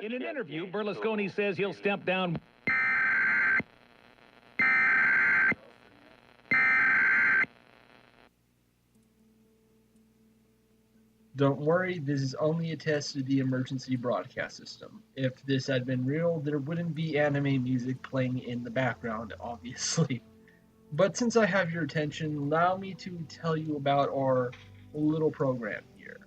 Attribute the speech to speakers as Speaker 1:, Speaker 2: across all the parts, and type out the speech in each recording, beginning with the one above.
Speaker 1: In an interview, Berlusconi says he'll step down.
Speaker 2: Don't worry, this is only a test of the emergency broadcast system. If this had been real, there wouldn't be anime music playing in the background, obviously. But since I have your attention, allow me to tell you about our little program here.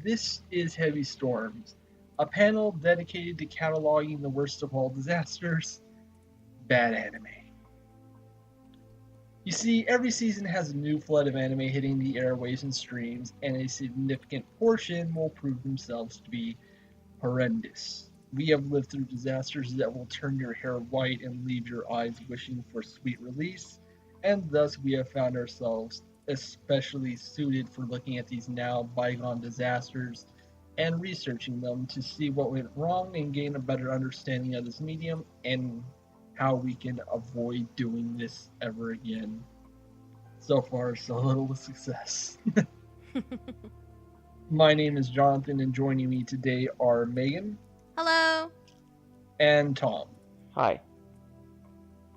Speaker 2: This is Heavy Storms, a panel dedicated to cataloging the worst of all disasters, bad anime. You see, every season has a new flood of anime hitting the airwaves and streams, and a significant portion will prove themselves to be horrendous. We have lived through disasters that will turn your hair white and leave your eyes wishing for sweet release, and thus we have found ourselves especially suited for looking at these now bygone disasters and researching them to see what went wrong and gain a better understanding of this medium and how we can avoid doing this ever again. So far, so little with success. My name is Jonathan, and joining me today are Megan.
Speaker 3: Hello.
Speaker 2: And Tom.
Speaker 4: Hi.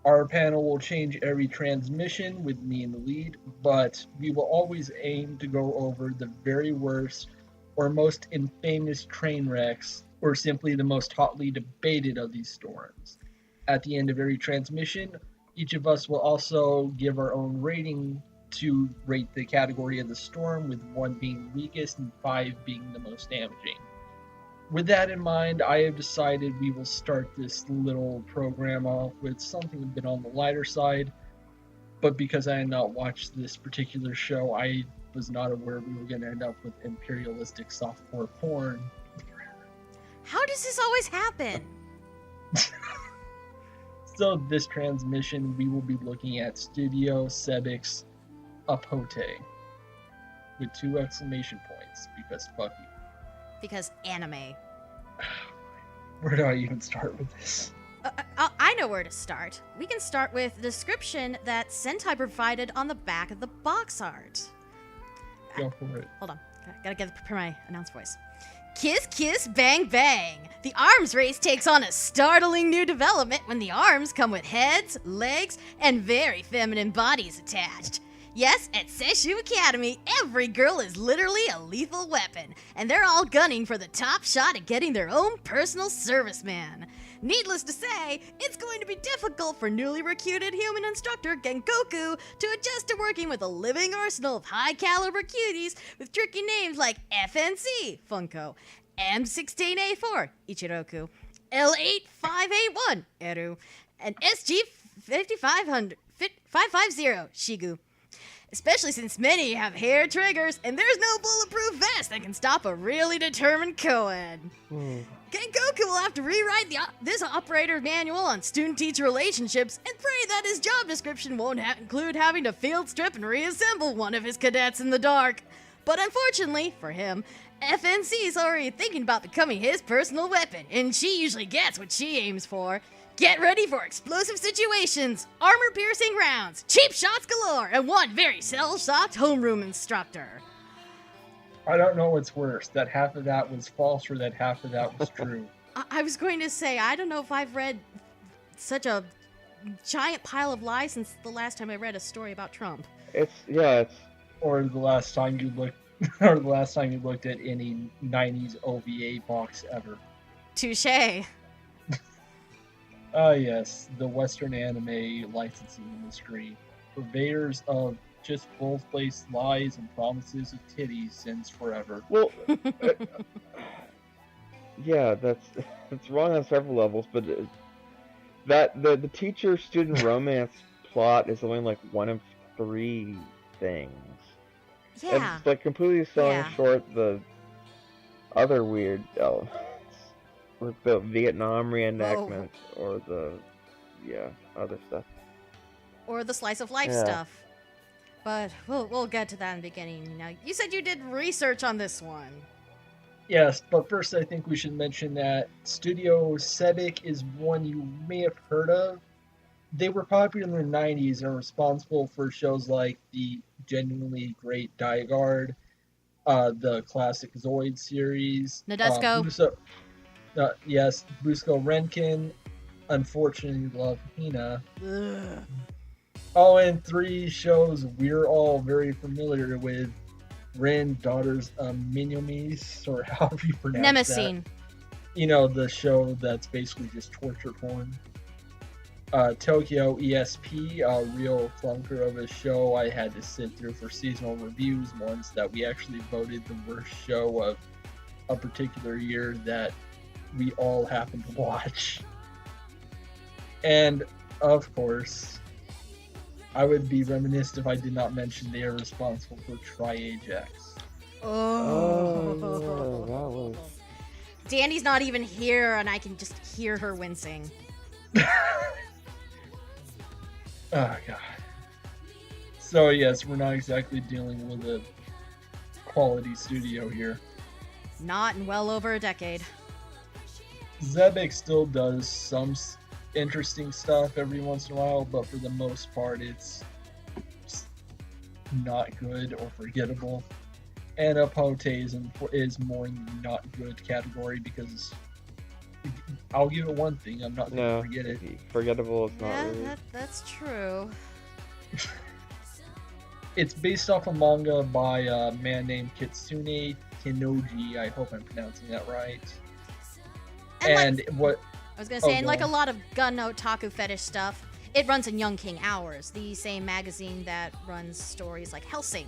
Speaker 2: Our panel will change every transmission with me in the lead, but we will always aim to go over the very worst or most infamous train wrecks, or simply the most hotly debated of these storms. At the end of every transmission, each of us will also give our own rating to rate the category of the storm, with 1 being weakest and 5 being the most damaging. With that in mind, I have decided we will start this little program off with something a bit on the lighter side, but because I had not watched this particular show, I was not aware we were going to end up with imperialistic softcore porn.
Speaker 3: How does this always happen?
Speaker 2: So this transmission, we will be looking at Studio Sebic's Upotte with 2 exclamation points, because fuck you.
Speaker 3: Because anime.
Speaker 2: Where do I even start with this?
Speaker 3: I know where to start. We can start with the description that Sentai provided on the back of the box art.
Speaker 2: Go for it.
Speaker 3: Hold on. Gotta prepare my announce voice. Kiss, kiss, bang, bang. The arms race takes on a startling new development when the arms come with heads, legs, and very feminine bodies attached. Yes, at Seishu Academy, every girl is literally a lethal weapon, and they're all gunning for the top shot at getting their own personal serviceman. Needless to say, it's going to be difficult for newly recruited human instructor Gengoku to adjust to working with a living arsenal of high-caliber cuties with tricky names like FNC, Funko, M16A4, Ichiroku, L8581, Eru, and SG550, Shigu. Especially since many have hair triggers, and there's no bulletproof vest that can stop a really determined Koen. Gengoku will have to rewrite this operator manual on student-teacher relationships and pray that his job description won't include having to field strip and reassemble one of his cadets in the dark. But unfortunately, for him, FNC is already thinking about becoming his personal weapon, and she usually gets what she aims for. Get ready for explosive situations, armor-piercing rounds, cheap shots galore, and one very cell-shocked homeroom instructor.
Speaker 2: I don't know what's worse, that half of that was false or that half of that was true.
Speaker 3: I was going to say, I don't know if I've read such a giant pile of lies since the last time I read a story about Trump.
Speaker 2: Or the last time you looked at any 90s OVA box ever.
Speaker 3: Touché.
Speaker 2: Ah, yes, the Western anime licensing industry, purveyors of just full-faced lies and promises of titties since forever.
Speaker 4: Well, yeah, that's wrong on several levels, but that the teacher-student romance plot is only like 1 of 3 things.
Speaker 3: Yeah.
Speaker 4: It's like completely selling short the other weird elements. With the Vietnam reenactment or the other stuff.
Speaker 3: Or the slice of life stuff. But we'll get to that in the beginning. Now, you said you did research on this one.
Speaker 2: Yes, but first I think we should mention that Studio Sebic is one you may have heard of. They were popular in the 90s and are responsible for shows like the genuinely great Die Guard, the classic Zoid series.
Speaker 3: Nadesco.
Speaker 2: Yes, Busco Renkin, unfortunately, love Hina.
Speaker 3: Ugh.
Speaker 2: Oh, and 3 shows we're all very familiar with. Rin, Daughters of Minomis, or however you pronounce that.
Speaker 3: Nemesine.
Speaker 2: You know, the show that's basically just torture porn. Tokyo ESP, a real clunker of a show I had to sit through for seasonal reviews once, that we actually voted the worst show of a particular year that we all happened to watch. And, of course, I would be remiss if I did not mention they are responsible for Tri-Ajax.
Speaker 3: Oh.
Speaker 4: Oh, yeah, that was...
Speaker 3: Danny's not even here, and I can just hear her wincing.
Speaker 2: Oh, God. So, yes, we're not exactly dealing with a quality studio here.
Speaker 3: Not in well over a decade.
Speaker 2: Zebek still does some interesting stuff every once in a while, but for the most part, it's just not good or forgettable. And Upotte is more in the not good category, because I'll give it one thing, I'm not going to forget it.
Speaker 4: Forgettable is not really.
Speaker 3: That's true.
Speaker 2: It's based off a manga by a man named Kitsune Kinoji. I hope I'm pronouncing that right. And what
Speaker 3: I was gonna say, and like a lot of gun otaku fetish stuff, it runs in Young King Hours, the same magazine that runs stories like Hellsing.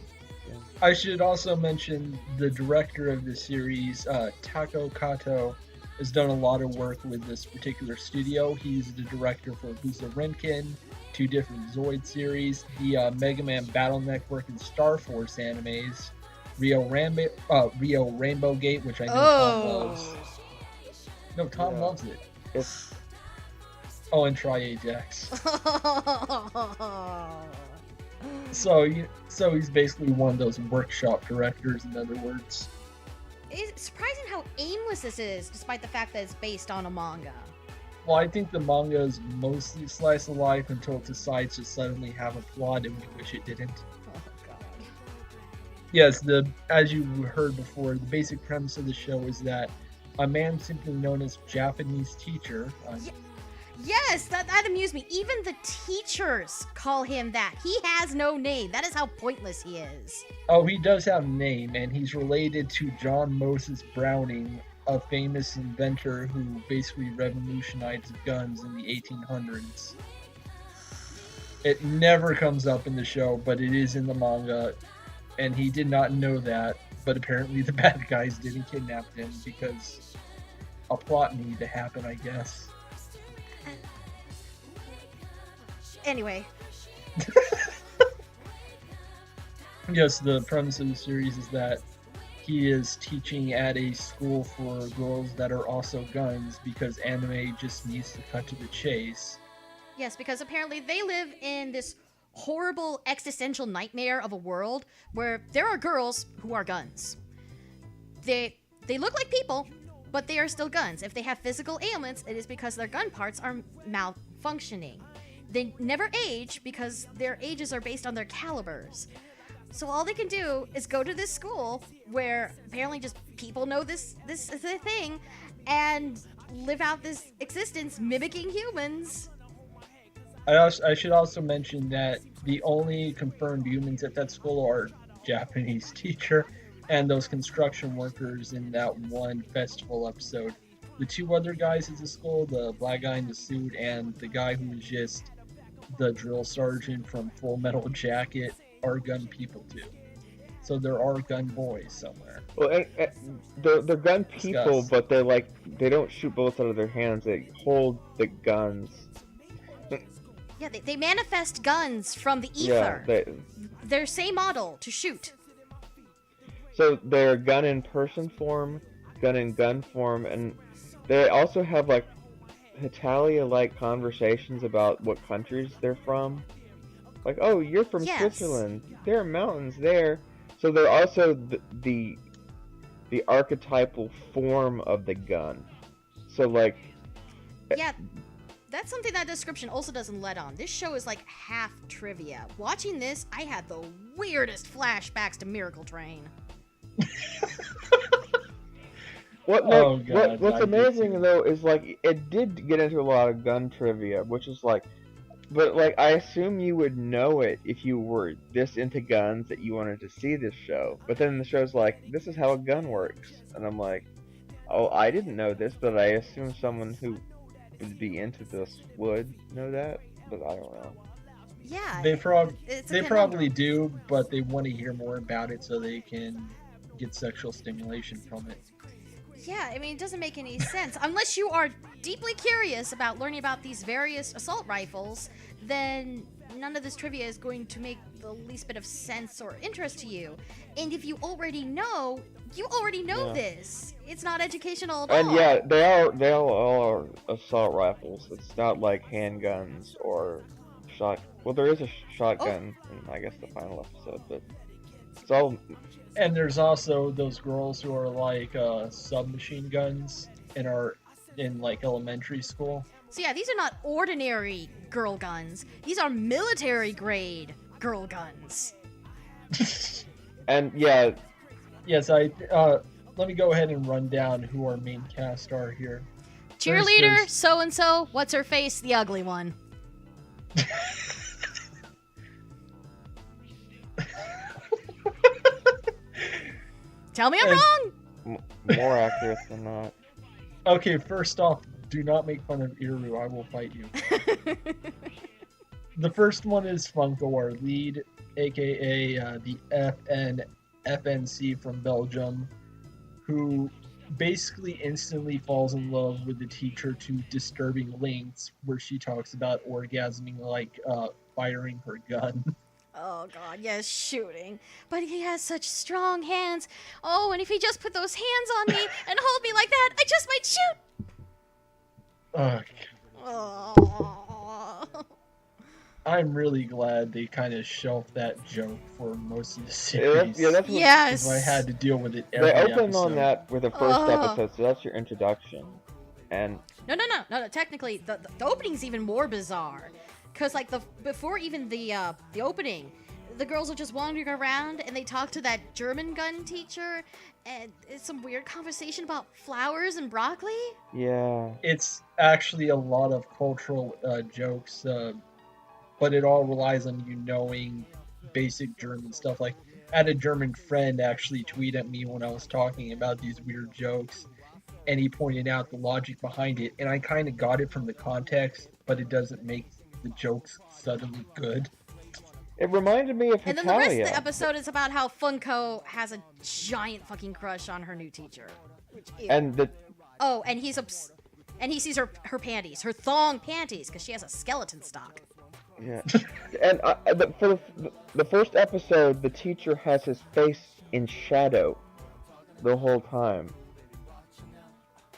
Speaker 2: I should also mention the director of the series, Tako Kato, has done a lot of work with this particular studio. He's the director for Busa Renkin, 2 different Zoid series, the Megaman Battle Network and Star Force animes, Rio Rainbow Gate, which I know Tom loves. No, Tom loves it.
Speaker 4: It's...
Speaker 2: Oh, and Tri-Ajax. So he's basically one of those workshop directors, in other words.
Speaker 3: It's surprising how aimless this is, despite the fact that it's based on a manga.
Speaker 2: Well, I think the manga is mostly slice of life until it decides to suddenly have a plot, and we wish it didn't.
Speaker 3: Oh, God.
Speaker 2: Yes, as you heard before, the basic premise of the show is that a man simply known as Japanese teacher...
Speaker 3: Yes, that amused me. Even the teachers call him that. He has no name. That is how pointless he is.
Speaker 2: Oh, he does have a name, and he's related to John Moses Browning, a famous inventor who basically revolutionized guns in the 1800s. It never comes up in the show, but it is in the manga, and he did not know that, but apparently the bad guys didn't kidnap him because a plot needed to happen, I guess.
Speaker 3: Anyway.
Speaker 2: Yes, the premise of the series is that he is teaching at a school for girls that are also guns, because anime just needs to cut to the chase.
Speaker 3: Yes, because apparently they live in this horrible existential nightmare of a world where there are girls who are guns. They look like people, but they are still guns. If they have physical ailments, it is because their gun parts are malfunctioning. They never age because their ages are based on their calibers. So all they can do is go to this school where apparently just people know this is a thing and live out this existence mimicking humans.
Speaker 2: I should also mention that the only confirmed humans at that school are Japanese teacher and those construction workers in that one festival episode. The 2 other guys at the school, the black guy in the suit and the guy who was just the drill sergeant from Full Metal Jacket, are gun people too. So there are gun boys somewhere.
Speaker 4: Well, they're gun people, but they're like, they don't shoot bullets out of their hands. They hold the guns.
Speaker 3: Yeah, they manifest guns from the ether.
Speaker 4: Yeah,
Speaker 3: they're same model to shoot.
Speaker 4: So they're gun in person form, gun in gun form, and they also have like Hetalia-like conversations about what countries they're from. Like, oh, you're from Switzerland. There are mountains there. So they're also the archetypal form of the gun. So like...
Speaker 3: Yeah, that's something that description also doesn't let on. This show is like half trivia. Watching this, I had the weirdest flashbacks to Miracle Train.
Speaker 4: What's amazing though is like it did get into a lot of gun trivia, which is like, but like I assume you would know it if you were this into guns that you wanted to see this show. But then the show's like, this is how a gun works, and I'm like, oh, I didn't know this, but I assume someone who would be into this would know that, but I don't know.
Speaker 3: Yeah.
Speaker 2: They
Speaker 3: it's
Speaker 2: probably do, but they want to hear more about it so they can get sexual stimulation from it.
Speaker 3: Yeah, I mean, it doesn't make any sense. Unless you are deeply curious about learning about these various assault rifles, then none of this trivia is going to make the least bit of sense or interest to you. And if you already know, this. It's not educational at all.
Speaker 4: And yeah, they all are assault rifles. It's not like handguns or shot. Well, there is a shotgun in, I guess, the final episode, but it's all.
Speaker 2: And there's also those girls who are like submachine guns and are in like elementary school.
Speaker 3: So yeah, these are not ordinary girl guns. These are military grade girl guns.
Speaker 4: And yeah.
Speaker 2: Yes, let me go ahead and run down who our main cast are here.
Speaker 3: Cheerleader, so and so. What's her face? The ugly one. Tell me I'm wrong!
Speaker 4: More accurate than not.
Speaker 2: Okay, first off, do not make fun of Iru. I will fight you. The first one is Funko, our lead, aka the FNC from Belgium, who basically instantly falls in love with the teacher to disturbing lengths, where she talks about orgasming like firing her gun.
Speaker 3: Oh god, yes, shooting. But he has such strong hands. Oh, and if he just put those hands on me and hold me like that, I just might shoot. Oh.
Speaker 2: I'm really glad they kind of shelved that joke for most of the series.
Speaker 4: Yeah, that's what,
Speaker 3: yes.
Speaker 2: I had to deal with it every
Speaker 4: They open
Speaker 2: episode.
Speaker 4: on that with the first episode, so that's your introduction. And
Speaker 3: No. Technically, the opening's even more bizarre. Because, like, before even the opening, the girls are just wandering around, and they talk to that German gun teacher, and it's some weird conversation about flowers and broccoli.
Speaker 4: yeah.
Speaker 2: It's actually a lot of cultural jokes, but it all relies on you knowing basic German stuff. Like, I had a German friend actually tweet at me when I was talking about these weird jokes, and he pointed out the logic behind it, and I kind of got it from the context, but it doesn't make the jokes suddenly good.
Speaker 4: It reminded me of Hetalia.
Speaker 3: And then the rest of the episode is about how Funko has a giant fucking crush on her new teacher.
Speaker 4: And
Speaker 3: he sees her panties, her thong panties, because she has a skeleton stock.
Speaker 4: Yeah. And for the first episode, the teacher has his face in shadow the whole time,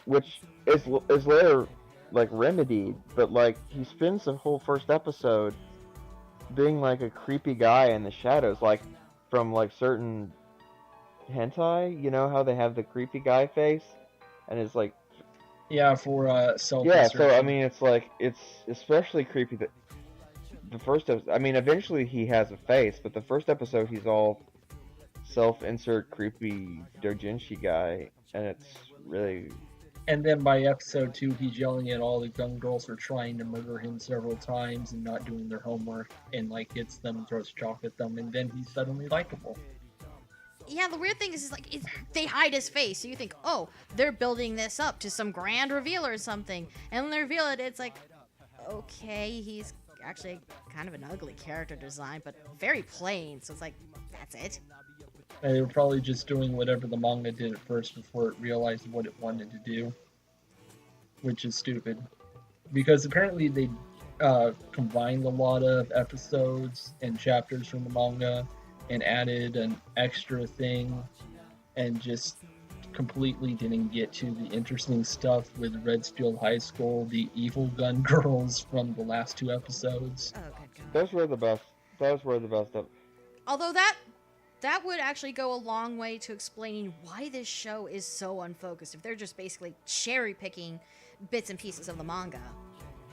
Speaker 4: which is later like remedied, but like he spends the whole first episode being like a creepy guy in the shadows, like from like certain hentai, you know how they have the creepy guy face, and it's like
Speaker 2: for self.
Speaker 4: Yeah, so I mean, it's like it's especially creepy that the first episode. I mean, eventually he has a face, but the first episode he's all self-insert creepy doujinshi guy, and it's really.
Speaker 2: And then by episode 2, he's yelling at all the gun girls for trying to murder him several times and not doing their homework, and like hits them and throws chalk at them, and then he's suddenly likable.
Speaker 3: Yeah, the weird thing is like they hide his face, so you think, oh, they're building this up to some grand reveal or something, and when they reveal it, it's like, okay, he's actually kind of an ugly character design, but very plain. So it's like, that's it.
Speaker 2: They were probably just doing whatever the manga did at first before it realized what it wanted to do, which is stupid. Because apparently they combined a lot of episodes and chapters from the manga and added an extra thing and just completely didn't get to the interesting stuff with Redfield High School, the evil gun girls from the last 2 episodes.
Speaker 3: Oh, good God.
Speaker 4: Those were the best.
Speaker 3: Although that would actually go a long way to explaining why this show is so unfocused, if they're just basically cherry-picking bits and pieces of the manga.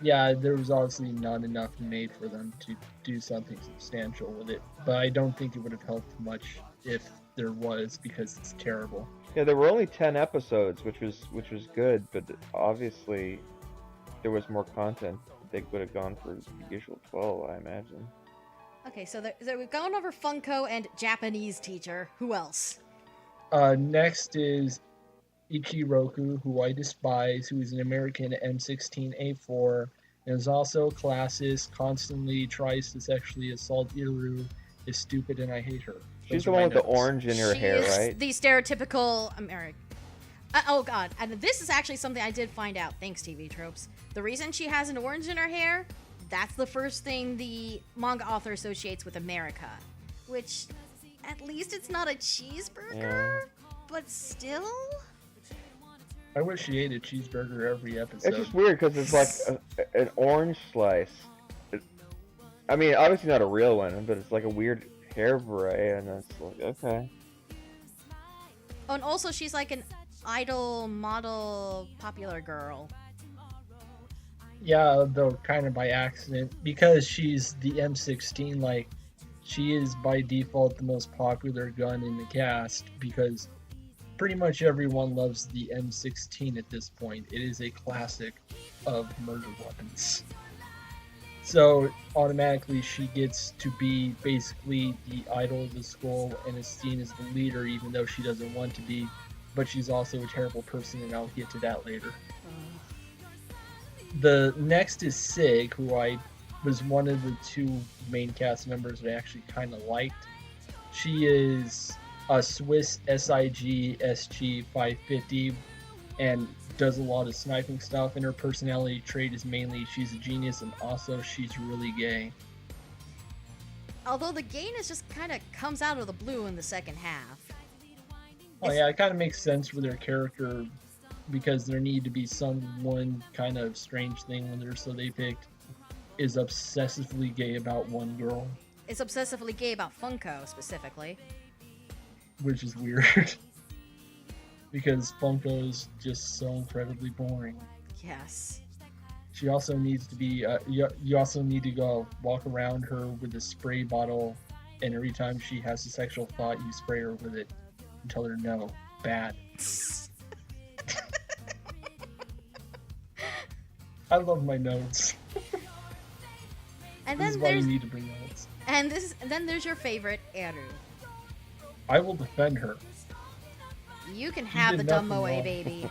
Speaker 2: Yeah, there was obviously not enough made for them to do something substantial with it, but I don't think it would have helped much if there was, because it's terrible.
Speaker 4: Yeah, there were only 10 episodes, which was good, but obviously there was more content. They would have gone for the usual 12, I imagine.
Speaker 3: Okay, so we've gone over Funko and Japanese teacher. Who else?
Speaker 2: Next is Ichiroku, who I despise, who is an American M16A4, and is also a classist, constantly tries to sexually assault Iru, is stupid, and I hate her.
Speaker 4: She's the one with the orange in her hair, right?
Speaker 3: The stereotypical American. Oh god, and this is actually something I did find out, thanks TV Tropes. The reason she has an orange in her hair, that's the first thing the manga author associates with America. Which, at least it's not a cheeseburger, but still?
Speaker 2: I wish she ate a cheeseburger every episode.
Speaker 4: It's just weird because it's like an orange slice. I mean, obviously not a real one, but it's like a weird hair beret, and it's like, okay.
Speaker 3: Oh, and also she's like an idol, model, popular girl.
Speaker 2: Yeah, though kind of by accident, because she's the M16, like, she is by default the most popular gun in the cast, because pretty much everyone loves the M16 at this point. It is a classic of murder weapons. So automatically she gets to be basically the idol of the school and is seen as the leader, even though she doesn't want to be. But she's also a terrible person, and I'll get to that later. The next is Sig, who I was one of the two main cast members that I actually kind of liked. She is a Swiss SIG SG 550 and does a lot of sniping stuff, and her personality trait is mainly she's a genius, and also she's really gay.
Speaker 3: Although the gayness just kind of comes out of the blue in the second half.
Speaker 2: Oh yeah, it kind of makes sense for their character, because there need to be one kind of strange thing when so they picked is obsessively gay about one girl.
Speaker 3: It's obsessively gay about Funko, specifically.
Speaker 2: Which is weird. Because Funko is just so incredibly boring.
Speaker 3: Yes.
Speaker 2: She also needs to be, you also need to go walk around her with a spray bottle, and every time she has a sexual thought, you spray her with it and tell her no, bad. I love my notes.
Speaker 3: And
Speaker 2: this is
Speaker 3: then
Speaker 2: why you need to bring notes.
Speaker 3: And then there's your favorite, Eru.
Speaker 2: I will defend her.
Speaker 3: You can have the dumb Moe baby.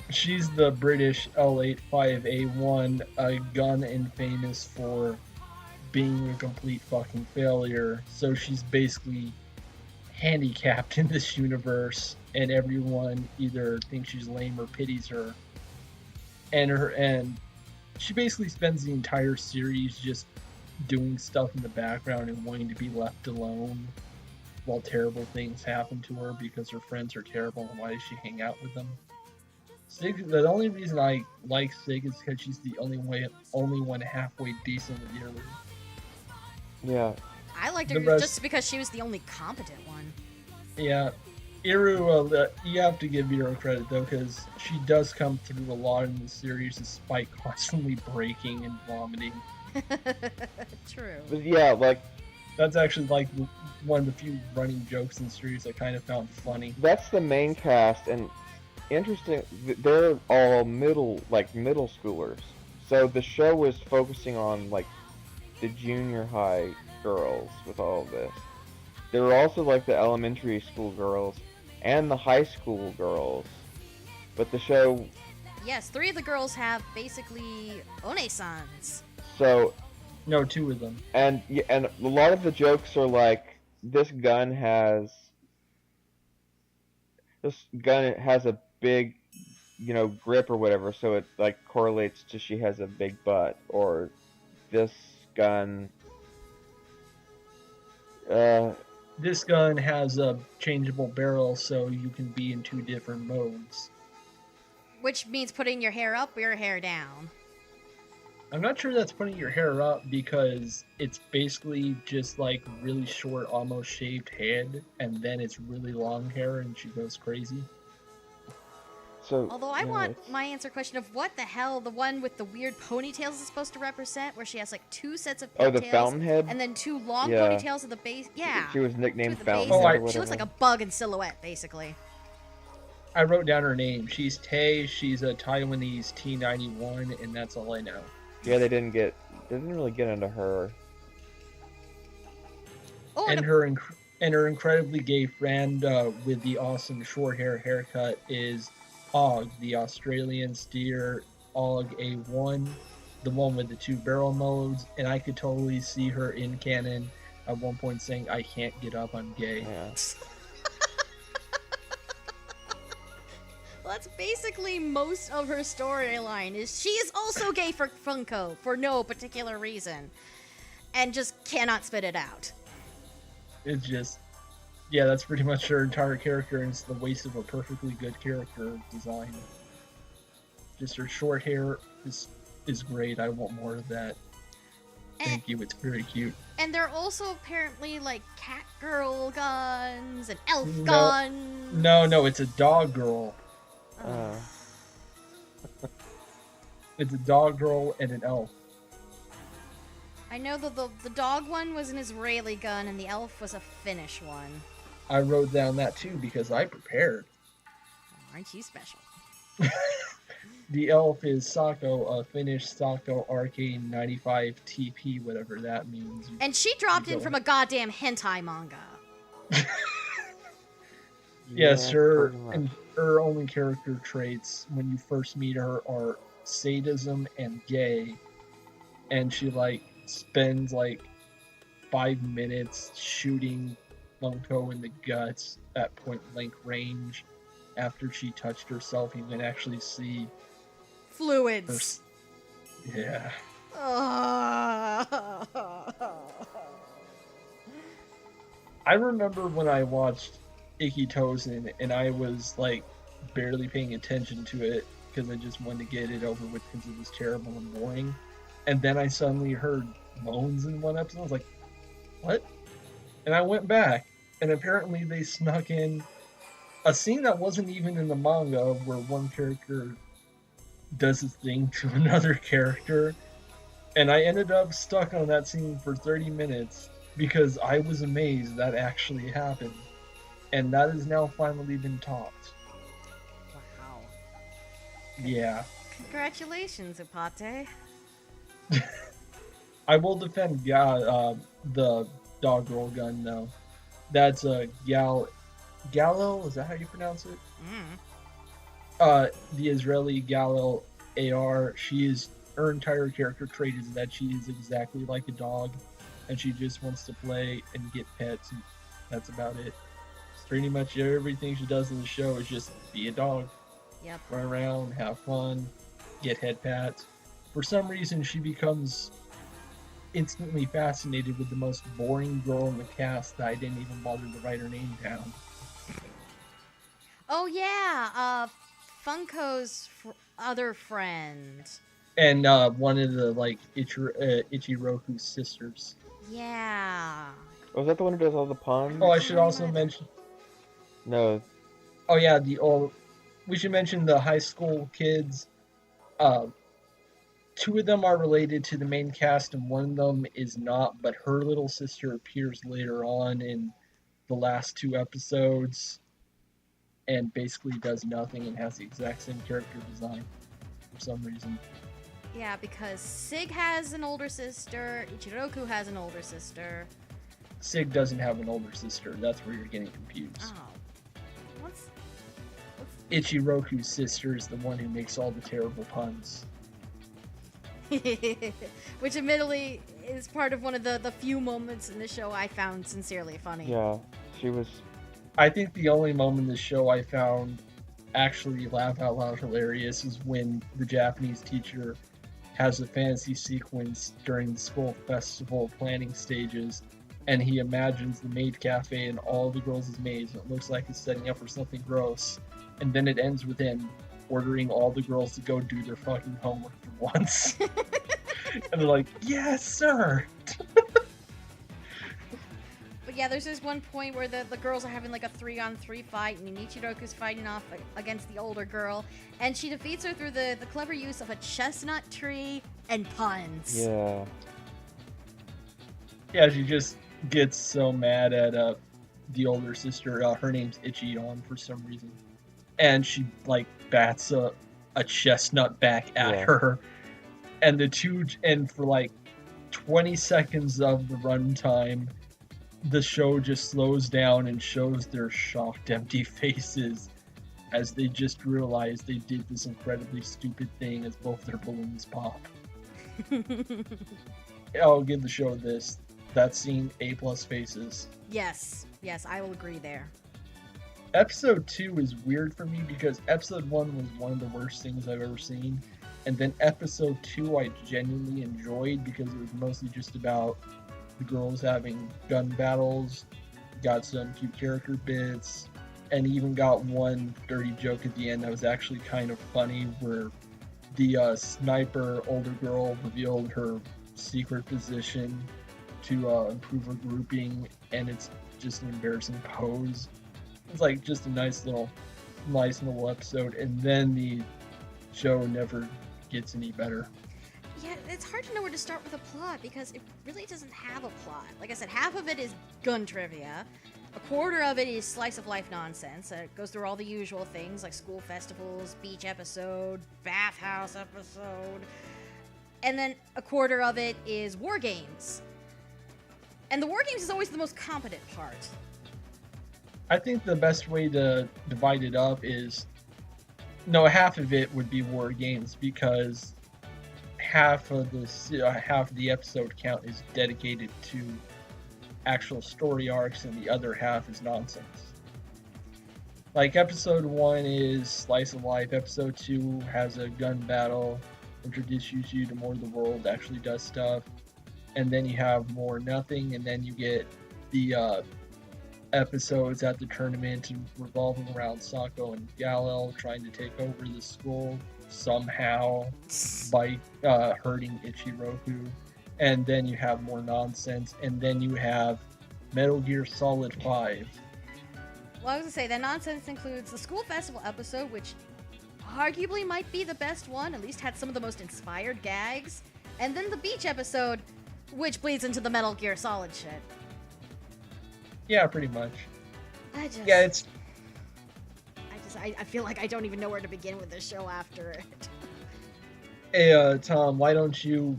Speaker 2: She's the British L85A1, a gun and famous for being a complete fucking failure. So she's basically handicapped in this universe, and everyone either thinks she's lame or pities her. And she basically spends the entire series just doing stuff in the background and wanting to be left alone while terrible things happen to her because her friends are terrible, and why does she hang out with them? Sig, the only reason I like Sig is because she's the only one halfway decent with Iru.
Speaker 4: Yeah.
Speaker 3: I liked her just because she was the only competent one.
Speaker 2: Yeah. Iru, you have to give Iru credit though, because she does come through a lot in the series despite constantly breaking and vomiting.
Speaker 3: True.
Speaker 4: But yeah, like...
Speaker 2: That's actually like one of the few running jokes in the series I kind of found funny.
Speaker 4: That's the main cast, and interesting, they're all middle schoolers. So the show was focusing on like the junior high girls with all of this. There were also like the elementary school girls and the high school girls. But the show...
Speaker 3: Yes, 3 of the girls have basically One-sans.
Speaker 4: So...
Speaker 2: No, 2 of them.
Speaker 4: And a lot of the jokes are like, this gun has a big, grip or whatever, so it like correlates to she has a big butt, or this gun
Speaker 2: This gun has a changeable barrel, so you can be in 2 different modes.
Speaker 3: Which means putting your hair up or your hair down.
Speaker 2: I'm not sure that's putting your hair up, because it's basically just like really short, almost shaved head, and then it's really long hair and she goes crazy.
Speaker 4: So,
Speaker 3: Although I
Speaker 4: yeah,
Speaker 3: want
Speaker 4: it's-
Speaker 3: my answer question of what the hell the one with the weird ponytails is supposed to represent, where she has like 2 sets of
Speaker 4: Oh, the
Speaker 3: pigtails
Speaker 4: Fountainhead?
Speaker 3: and then 2 long
Speaker 4: Yeah.
Speaker 3: ponytails at the base. Yeah.
Speaker 4: She was
Speaker 3: 2
Speaker 4: nicknamed
Speaker 3: at the base.
Speaker 4: Fountainhead
Speaker 2: Oh,
Speaker 4: or
Speaker 3: She
Speaker 4: whatever.
Speaker 3: looks like a bug in silhouette, basically.
Speaker 2: I wrote down her name. She's Tay. She's a Taiwanese T91, and that's all I know.
Speaker 4: Yeah, they didn't really get into her.
Speaker 3: Oh,
Speaker 2: And her incredibly gay friend with the awesome short haircut is Og, the Australian steer, Og A1, the one with the 2 barrel modes, and I could totally see her in canon at one point saying, "I can't get up, I'm gay."
Speaker 4: Yeah.
Speaker 3: Well, that's basically most of her storyline. Is she is also gay for Funko for no particular reason, and just cannot spit it out.
Speaker 2: It's just, yeah, that's pretty much her entire character, and it's the waste of a perfectly good character design. Just her short hair is great. I want more of that. Thank you. It's very cute.
Speaker 3: And they're also apparently like cat girl guns and elf
Speaker 2: No.
Speaker 3: guns.
Speaker 2: No, it's a dog girl.
Speaker 3: Oh.
Speaker 2: It's a dog girl and an elf.
Speaker 3: I know that the dog one was an Israeli gun and the elf was a Finnish one.
Speaker 2: I wrote down that too because I prepared.
Speaker 3: Aren't you special?
Speaker 2: The elf is Sako, a Finnish Sako RK95 TP, whatever that means.
Speaker 3: And she dropped in from a goddamn hentai manga.
Speaker 2: Yes, her
Speaker 4: pretty much.
Speaker 2: and her only character traits when you first meet her are sadism and gay, and she like spends like 5 minutes shooting Funko in the guts at point blank range. After she touched herself, you can actually see
Speaker 3: Fluids.
Speaker 2: Yeah. I remember when I watched Icky Tozen and I was like barely paying attention to it because I just wanted to get it over with because it was terrible and boring. And then I suddenly heard moans in one episode. I was like, what? And I went back, and apparently they snuck in a scene that wasn't even in the manga where one character does his thing to another character. And I ended up stuck on that scene for 30 minutes because I was amazed that actually happened. And that has now finally been topped.
Speaker 3: Wow.
Speaker 2: Yeah.
Speaker 3: Congratulations, Upotte.
Speaker 2: I will defend the dog roll gun though. That's a Gallo, is that how you pronounce it? The Israeli Gallo AR. Her entire character trait is that she is exactly like a dog, and she just wants to play and get pets, and that's about it. Pretty much everything she does in the show is just be a dog,
Speaker 3: Yep.
Speaker 2: run around, have fun, get head pats. For some reason, she becomes instantly fascinated with the most boring girl in the cast that I didn't even bother to write her name down.
Speaker 3: Oh yeah, Funko's other friend.
Speaker 2: And one of the like Ichiroku's sisters.
Speaker 3: Yeah.
Speaker 4: Was that the one who does all the puns?
Speaker 2: Oh, I should also mention.
Speaker 4: No.
Speaker 2: Oh yeah, we should mention the high school kids. 2 of them are related to the main cast, and one of them is not. But her little sister appears later on in the last 2 episodes, and basically does nothing and has the exact same character design for some reason.
Speaker 3: Yeah, because Sig has an older sister, Ichiroku has an older sister.
Speaker 2: Sig doesn't have an older sister. That's where you're getting confused.
Speaker 3: Oh. What's
Speaker 2: Ichiroku's sister is the one who makes all the terrible puns.
Speaker 3: Which admittedly is part of one of the few moments in the show I found sincerely funny.
Speaker 4: Yeah, she was.
Speaker 2: I think the only moment in the show I found actually laugh out loud hilarious is when the Japanese teacher has a fantasy sequence during the school festival planning stages, and he imagines the maid cafe and all the girls as maids, and it looks like he's setting up for something gross, and then it ends with him ordering all the girls to go do their fucking homework for once. And they're like, yes, sir!
Speaker 3: But yeah, there's this one point where the girls are having like a 3-on-3 fight, and Michiroku's fighting off against the older girl, and she defeats her through the clever use of a chestnut tree and puns.
Speaker 4: Yeah.
Speaker 2: Yeah, she just gets so mad at the older sister. Her name's Ichion for some reason, and she like bats a chestnut back at her, and and for like 20 seconds of the runtime, the show just slows down and shows their shocked, empty faces as they just realize they did this incredibly stupid thing as both their balloons pop. I'll give the show this. That scene, A+ faces.
Speaker 3: Yes, I will agree there.
Speaker 2: Episode 2 is weird for me because episode 1 was one of the worst things I've ever seen. And then episode 2 I genuinely enjoyed because it was mostly just about the girls having gun battles, got some cute character bits, and even got one dirty joke at the end that was actually kind of funny where the sniper older girl revealed her secret position to improve her grouping, and it's just an embarrassing pose. It's like just a nice little episode, and then the show never gets any better.
Speaker 3: Yeah, it's hard to know where to start with a plot because it really doesn't have a plot. Like I said, half of it is gun trivia, a quarter of it is slice of life nonsense. It goes through all the usual things like school festivals, beach episode, bathhouse episode, and then a quarter of it is war games. And the war games is always the most competent part.
Speaker 2: I think the best way to divide it up is, half of it would be war games because half of the episode count is dedicated to actual story arcs, and the other half is nonsense. Like episode 1 is slice of life. Episode 2 has a gun battle, introduces you to more of the world, actually does stuff, and then you have more nothing, and then you get the episodes at the tournament revolving around Sako and Galil trying to take over the school somehow by hurting Ichiroku, and then you have more nonsense, and then you have Metal Gear Solid 5.
Speaker 3: Well, I was gonna say that nonsense includes the school festival episode, which arguably might be the best one, at least had some of the most inspired gags, and then the beach episode, which bleeds into the Metal Gear Solid shit.
Speaker 2: Yeah, pretty much.
Speaker 3: I feel like I don't even know where to begin with this show after it.
Speaker 2: Hey, Tom, why don't you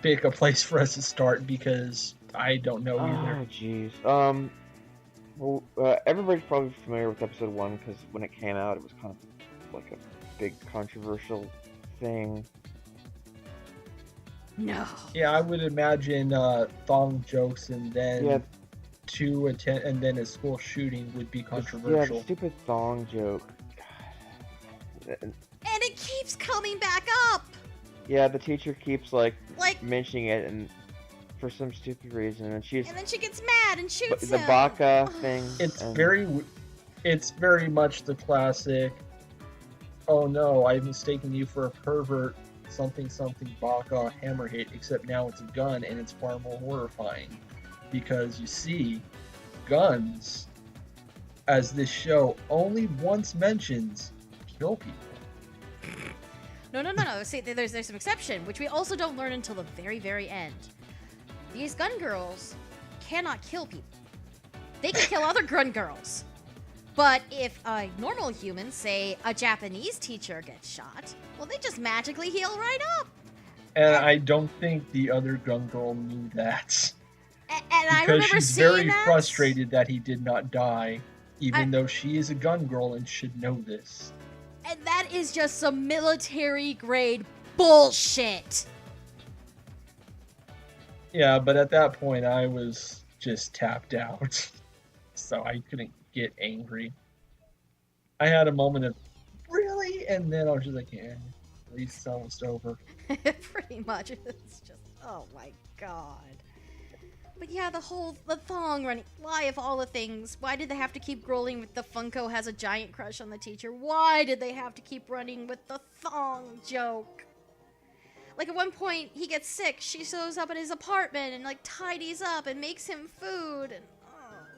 Speaker 2: pick a place for us to start, because I don't know either.
Speaker 4: Oh, jeez. Well, everybody's probably familiar with episode 1 because when it came out, it was kind of like a big controversial thing.
Speaker 3: No.
Speaker 2: Yeah, I would imagine thong jokes and then and then a school shooting would be controversial.
Speaker 4: Yeah, the stupid thong joke.
Speaker 3: And it keeps coming back up!
Speaker 4: Yeah, the teacher keeps like mentioning it and for some stupid reason, and then she
Speaker 3: gets mad and shoots
Speaker 4: the
Speaker 3: him.
Speaker 4: baka thing.
Speaker 2: It's very much the classic, oh no, I've mistaken you for a pervert, something baka hammer hit, except now it's a gun and it's far more horrifying. Because you see, guns, as this show only once mentions, kill people.
Speaker 3: No. See, there's some exception, which we also don't learn until the very, very end. These gun girls cannot kill people. They can kill other gun girls. But if a normal human, say a Japanese teacher, gets shot, well, they just magically heal right up.
Speaker 2: And I don't think the other gun girl knew that.
Speaker 3: And I
Speaker 2: because
Speaker 3: remember
Speaker 2: she's
Speaker 3: seeing
Speaker 2: very
Speaker 3: that.
Speaker 2: frustrated that he did not die, even though she is a gun girl and should know this.
Speaker 3: And that is just some military grade bullshit.
Speaker 2: Yeah, but at that point I was just tapped out, so I couldn't get angry. I had a moment of, really? And then I was just like, yeah, at least it's almost over.
Speaker 3: Pretty much. It's just, oh my god. But yeah, the thong running. Why, of all the things, why did they have to keep rolling with the Funko has a giant crush on the teacher? Why did they have to keep running with the thong joke? Like, at one point, he gets sick. She shows up at his apartment and, tidies up and makes him food. And,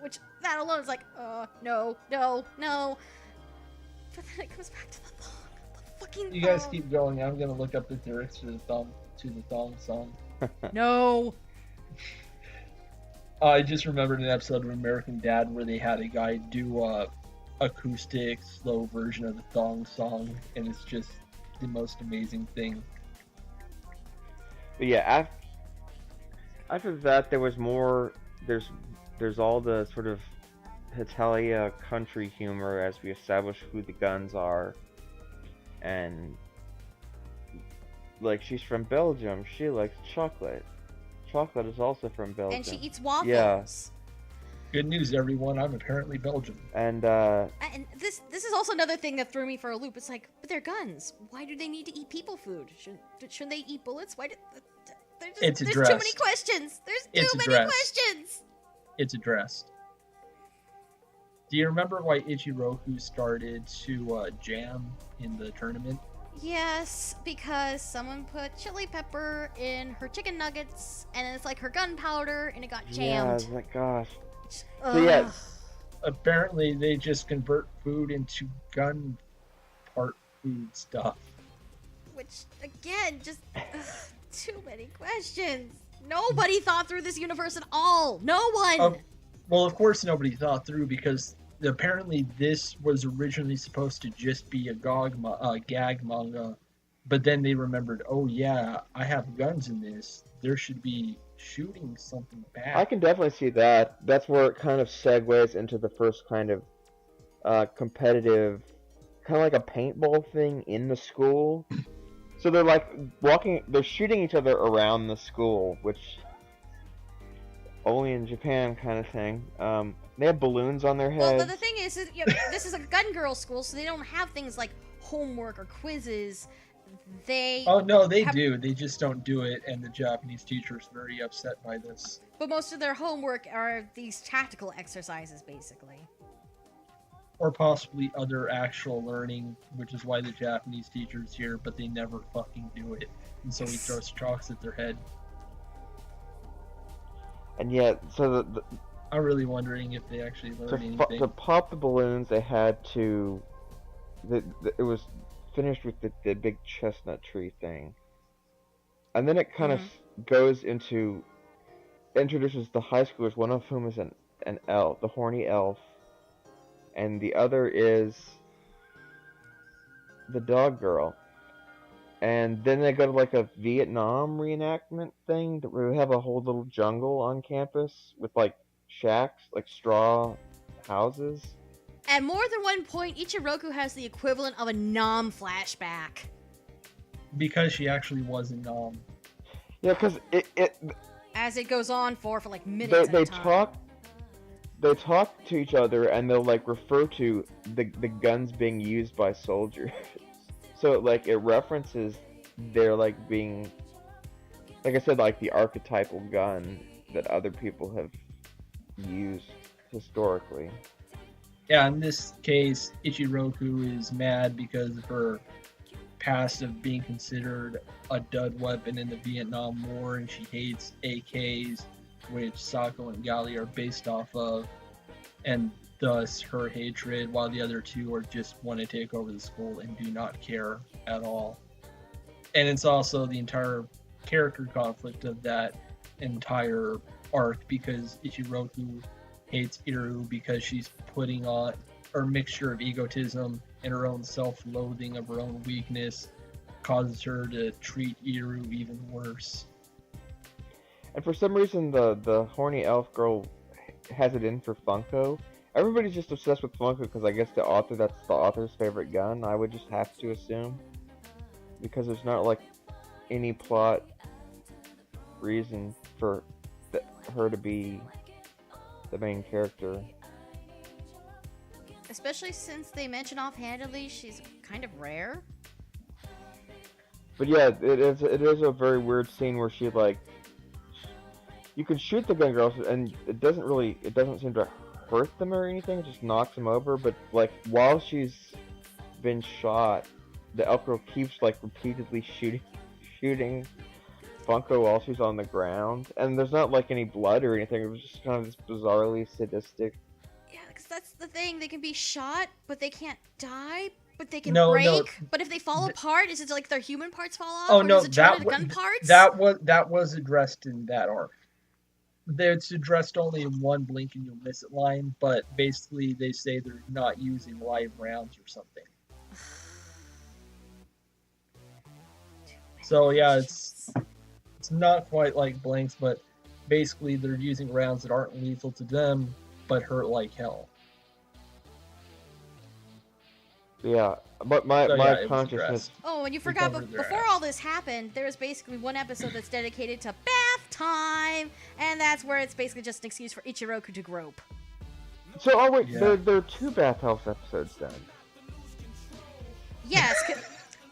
Speaker 3: which that alone is like, no, no, no. But then it comes back to the thong. The fucking
Speaker 2: You guys
Speaker 3: thong.
Speaker 2: keep going. I'm gonna look up the lyrics to the thong song.
Speaker 3: No.
Speaker 2: I just remembered an episode of American Dad where they had a guy do a acoustic, slow version of the thong song, and it's just the most amazing thing.
Speaker 4: But yeah, after that, there was more. There's all the sort of Hetalia country humor as we establish who the guns are, and like she's from Belgium. She likes chocolate. Chocolate is also from Belgium.
Speaker 3: And she eats waffles.
Speaker 4: Yeah.
Speaker 2: Good news, everyone. I'm apparently Belgian.
Speaker 4: And
Speaker 3: And this is also another thing that threw me for a loop. It's like, but they're guns. Why do they need to eat people food? Shouldn't they eat bullets? Why do there's too many questions. There's too many questions.
Speaker 2: It's addressed. Do you remember why Ichiroku started to jam in the tournament?
Speaker 3: Yes, because someone put chili pepper in her chicken nuggets, and it's like her gunpowder, and it got jammed.
Speaker 4: yeah, my gosh.
Speaker 3: Ugh.
Speaker 4: So yeah,
Speaker 2: Apparently, they just convert food into gun part food stuff.
Speaker 3: Which, again, just too many questions. Nobody thought through this universe at all. No one.
Speaker 2: Well, of course, nobody thought through because apparently this was originally supposed to just be a gag manga, but then they remembered, oh yeah, I have guns in this. There should be shooting something back.
Speaker 4: I can definitely see that. That's where it kind of segues into the first kind of competitive, kind of like a paintball thing in the school. So they're like they're shooting each other around the school, which only in Japan kind of thing. They have balloons on their heads.
Speaker 3: Well, but the thing is, this is a gun girl school, so they don't have things like homework or quizzes.
Speaker 2: Oh no, they do. They just don't do it, and the Japanese teacher's very upset by this.
Speaker 3: But most of their homework are these tactical exercises, basically.
Speaker 2: Or possibly other actual learning, which is why the Japanese teacher's here, but they never fucking do it. And so he throws chalks at their head.
Speaker 4: And yet, so
Speaker 2: I'm really wondering if they actually learn anything.
Speaker 4: to pop the balloons, they had to. It was finished with the big chestnut tree thing, and then it kind of goes into introduces the high schoolers. One of whom is an elf, the horny elf, and the other is the dog girl. And then they go to like a Vietnam reenactment thing where we have a whole little jungle on campus with like shacks, like straw houses.
Speaker 3: At more than one point, Ichiroku has the equivalent of a Nom flashback.
Speaker 2: Because she actually was a nom.
Speaker 4: Yeah, because it
Speaker 3: as it goes on for like minutes
Speaker 4: they
Speaker 3: at a time.
Speaker 4: They talk to each other and they'll like refer to the guns being used by soldiers. So like it references their like being, like I said, like the archetypal gun that other people have used historically.
Speaker 2: Yeah, in this case, Ichiroku is mad because of her past of being considered a dud weapon in the Vietnam War, and she hates AKs, which Sako and Gali are based off of, and thus her hatred, while the other two are just want to take over the school and do not care at all. And it's also the entire character conflict of that entire arc, because Ichiroku hates Iru because she's putting on a mixture of egotism and her own self-loathing of her own weakness causes her to treat Iru even worse.
Speaker 4: And for some reason the horny elf girl has it in for Funko. Everybody's just obsessed with Funko because I guess that's the author's favorite gun, I would just have to assume. Because there's not like any plot reason for her to be the main character.
Speaker 3: Especially since they mention offhandedly she's kind of rare.
Speaker 4: But yeah, it is a very weird scene where she like, you can shoot the gun girls and it doesn't seem to hurt them or anything, it just knocks them over, but like while she's been shot, the elf girl keeps like repeatedly shooting Funko while she's on the ground, and there's not like any blood or anything. It was just kind of this bizarrely sadistic.
Speaker 3: Yeah, because that's the thing. They can be shot, but they can't die. But they can
Speaker 2: No,
Speaker 3: break.
Speaker 2: no.
Speaker 3: But if they fall apart, is it like their human parts fall off?
Speaker 2: Oh
Speaker 3: or
Speaker 2: no,
Speaker 3: does it turn
Speaker 2: that
Speaker 3: into gun parts?
Speaker 2: that was addressed in that arc. It's addressed only in one blink and you'll miss it line, but basically they say they're not using live rounds or something. So yeah, it's not quite like blanks, but basically they're using rounds that aren't lethal to them, but hurt like hell.
Speaker 4: Yeah, but my
Speaker 2: So, yeah, it was
Speaker 4: consciousness.
Speaker 2: addressed.
Speaker 3: Oh, and you
Speaker 2: We
Speaker 3: forgot,
Speaker 2: covered their
Speaker 3: before
Speaker 2: ass.
Speaker 3: all this happened, there was basically one episode that's dedicated to bath time, and that's where it's basically just an excuse for Ichiroku to grope.
Speaker 4: So oh wait,
Speaker 2: Yeah.
Speaker 4: there are 2 bathhouse episodes then.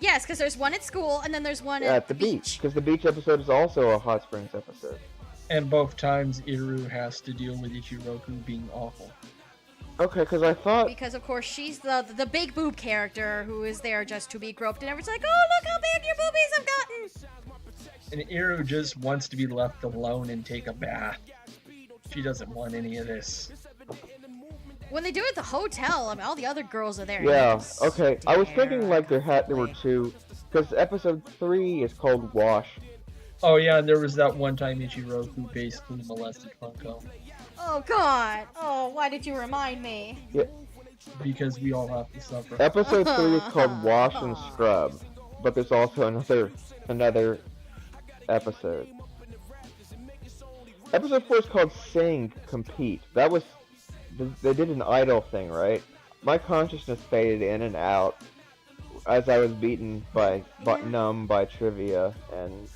Speaker 3: Yes, because there's one at school, and then there's one
Speaker 4: At the beach, because the beach episode is also a hot springs episode.
Speaker 2: And both times Iru has to deal with Ichiroku being awful.
Speaker 4: Okay, because I thought.
Speaker 3: Because of course she's the big boob character who is there just to be groped, and everyone's like, oh look how big your boobies have gotten.
Speaker 2: And Iru just wants to be left alone and take a bath. She doesn't want any of this.
Speaker 3: When they do it at the hotel, I mean, all the other girls are there. and
Speaker 4: Yeah.
Speaker 3: they just
Speaker 4: Okay. I was thinking
Speaker 3: stare
Speaker 4: like there were
Speaker 3: constantly.
Speaker 4: 2, because episode 3 is called Wash.
Speaker 2: Oh yeah, and there was that one time Ichiroku basically molested Funko.
Speaker 3: Oh god. Oh, why did you remind me?
Speaker 2: Because we all have to suffer.
Speaker 4: Episode 3 is called Wash and Scrub, but there's also another episode. Episode 4 is called Sing Compete. That was they did an idol thing, right? My consciousness faded in and out as I was beaten numb by trivia and.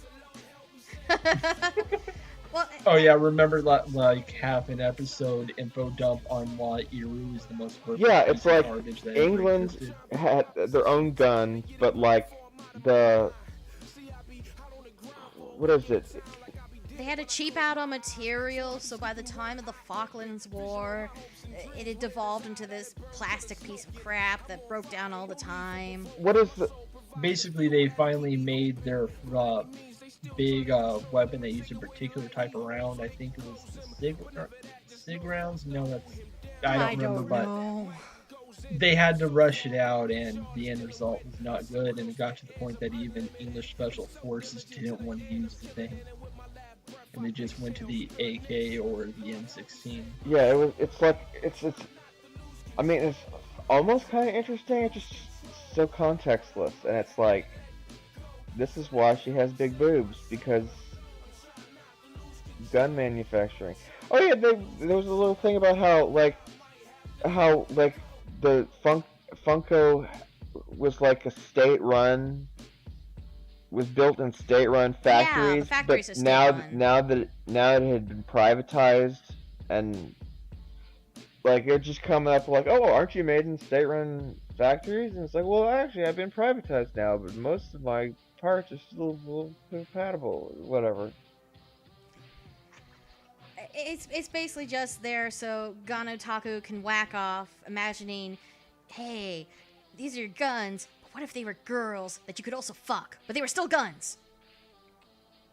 Speaker 3: Well,
Speaker 2: Oh yeah, remember like half an episode info dump on why Iru is the most perfect
Speaker 4: Yeah,
Speaker 2: piece
Speaker 4: it's
Speaker 2: of
Speaker 4: like
Speaker 2: garbage that ever
Speaker 4: England
Speaker 2: existed.
Speaker 4: had their own guns, but like what is it?
Speaker 3: they had to cheap out on material, so by the time of the Falklands War, it had devolved into this plastic piece of crap that broke down all the time.
Speaker 4: What is the?
Speaker 2: Basically, they finally made their big weapon that used a particular type of round. I think it was the sig rounds. No, that's I don't remember,
Speaker 3: know.
Speaker 2: but they had to rush it out, and the end result was not good. And it got to the point that even English Special Forces didn't want to use the thing, and they just went to the AK or the M16.
Speaker 4: Yeah, it's. I mean, it's almost kind of interesting. It's just so contextless, and it's like, this is why she has big boobs, because gun manufacturing. Oh yeah, there was a little thing about how the Funko was like a state-run, was built in state-run factories,
Speaker 3: factories are
Speaker 4: but now
Speaker 3: state-run.
Speaker 4: that it had been privatized, and like it just come up like, oh, aren't you made in state-run factories? And it's like, well, actually, I've been privatized now, but most of my parts are still compatible, whatever.
Speaker 3: It's basically just there so Gano Taku can whack off, imagining, hey, these are your guns, but what if they were girls that you could also fuck, but they were still guns?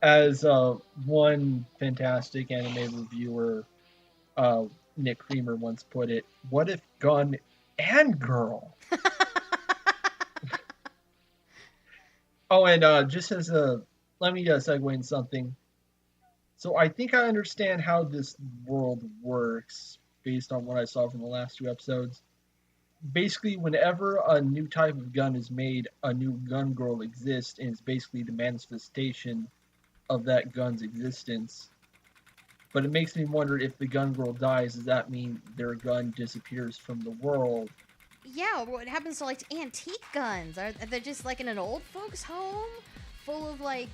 Speaker 2: As one fantastic anime reviewer, Nick Creamer, once put it, what if gun and girl? Oh, and just as let me segue in something. So I think I understand how this world works based on what I saw from the last 2 episodes. Basically, whenever a new type of gun is made, a new gun girl exists, and it's basically the manifestation of that gun's existence. But it makes me wonder, if the gun girl dies, does that mean their gun disappears from the world?
Speaker 3: Yeah, what happens to like antique guns? Are they just like in an old folks' home full of like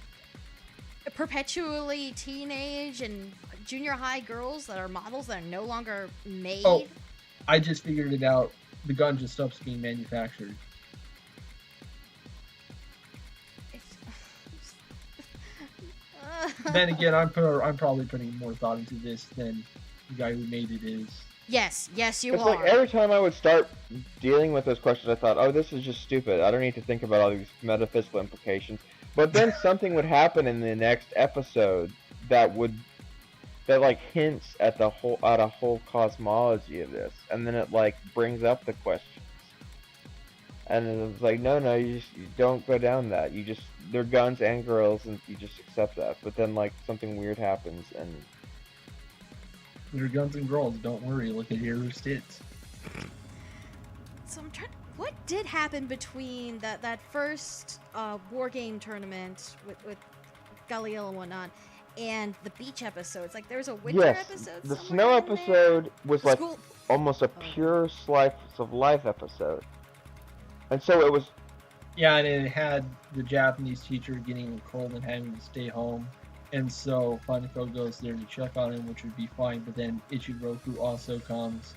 Speaker 3: perpetually teenage and junior high girls that are models that are no longer made?
Speaker 2: Oh, I just figured it out. The gun just stops being manufactured. Then again, I'm probably putting more thought into this than the guy who made it is.
Speaker 3: Yes, you
Speaker 4: It's
Speaker 3: are.
Speaker 4: like every time I would start dealing with those questions, I thought, oh, this is just stupid. I don't need to think about all these metaphysical implications. But then something would happen in the next episode that like hints at a whole cosmology of this, and then it like brings up the questions. And it's like, no, you don't go down that. They're guns and girls, and you just accept that. But then like something weird happens, and
Speaker 2: They're guns and girls. Don't worry. Look at Heroes Tits.
Speaker 3: So I'm trying. What did happen between that first war game tournament with Galileo and whatnot, and the beach episodes? Like there was a winter episode.
Speaker 4: The
Speaker 3: somewhere
Speaker 4: snow
Speaker 3: in
Speaker 4: episode
Speaker 3: there?
Speaker 4: was
Speaker 3: The
Speaker 4: like
Speaker 3: school-
Speaker 4: almost a pure slice of life episode, and so it was.
Speaker 2: Yeah, and it had the Japanese teacher getting a cold and having to stay home. And so Funko goes there to check on him, which would be fine, but then Ichiroku also comes,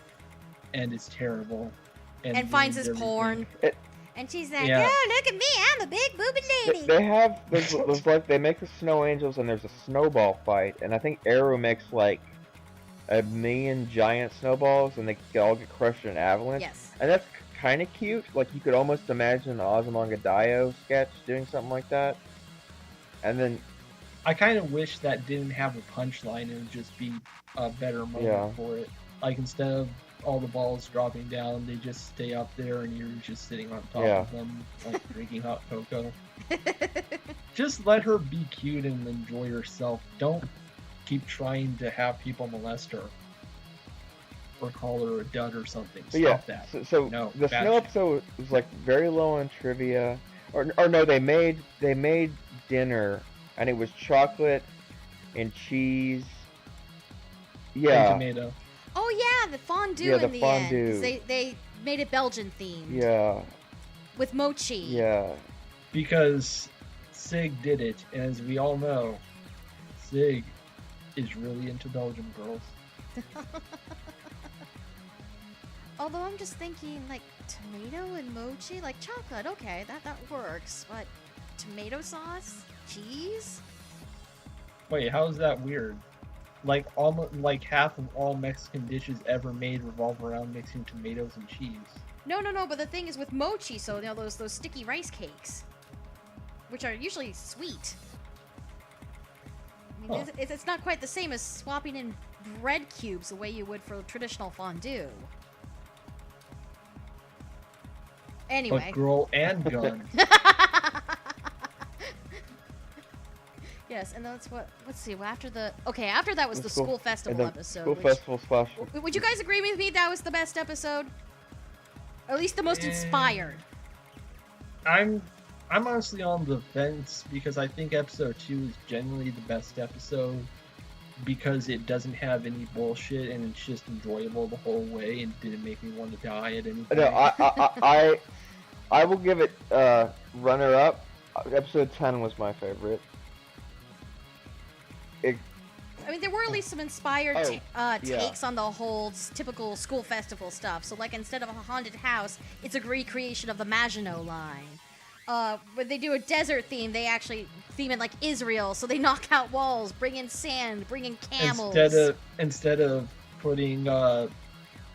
Speaker 2: and it's terrible.
Speaker 3: And finds his
Speaker 2: ruins
Speaker 3: porn.
Speaker 2: everything.
Speaker 3: And she's like,
Speaker 2: Yeah.
Speaker 3: oh, look at me, I'm a big booby lady.
Speaker 4: They have there's like they make the snow angels, and there's a snowball fight, and I think Arrow makes like 1 million giant snowballs, and they all get crushed in an avalanche.
Speaker 3: Yes.
Speaker 4: And that's kind of cute. Like you could almost imagine an Azumanga Daioh sketch doing something like that. And then
Speaker 2: I kind of wish that didn't have a punchline. It would just be a better moment for it. Like instead of all the balls dropping down, they just stay up there and you're just sitting on top of them, like drinking hot cocoa. Just let her be cute and enjoy herself. Don't keep trying to have people molest her or call her a dud or something. Stop that.
Speaker 4: So
Speaker 2: No,
Speaker 4: the
Speaker 2: bad
Speaker 4: snow
Speaker 2: shit.
Speaker 4: episode was like very low on trivia, or no, they made dinner, and it was chocolate and cheese. Yeah.
Speaker 2: And tomato.
Speaker 3: Oh yeah, the fondue
Speaker 4: Yeah, the
Speaker 3: in the end. 'Cause
Speaker 4: fondue.
Speaker 3: They made it Belgian themed.
Speaker 4: Yeah.
Speaker 3: With mochi.
Speaker 4: Yeah.
Speaker 2: Because Sig did it, and as we all know, Sig is really into Belgian girls.
Speaker 3: Although I'm just thinking, like, tomato and mochi? Like, chocolate, okay, that works. But tomato sauce? Cheese?
Speaker 2: Wait, how is that weird? Like almost like half of all Mexican dishes ever made revolve around mixing tomatoes and cheese.
Speaker 3: No, but the thing is with mochi, so, you know, those sticky rice cakes, which are usually sweet. I mean, it's not quite the same as swapping in bread cubes the way you would for traditional fondue. Anyway.
Speaker 2: But girl and gun.
Speaker 3: Yes, and that's what. Let's see. After that was the school festival episode.
Speaker 4: School festival slash.
Speaker 3: Would you guys agree with me that was the best episode? Or at least the most inspired.
Speaker 2: I'm honestly on the fence because I think episode 2 is generally the best episode because it doesn't have any bullshit and it's just enjoyable the whole way and didn't make me want to die at any point.
Speaker 4: No, I will give it runner up. Episode 10 was my favorite.
Speaker 3: I mean, there were at least some inspired takes on the whole typical school festival stuff. So, like, instead of a haunted house, it's a recreation of the Maginot Line. When they do a desert theme, they actually theme it like Israel. So they knock out walls, bring in sand, bring in camels.
Speaker 2: Instead of putting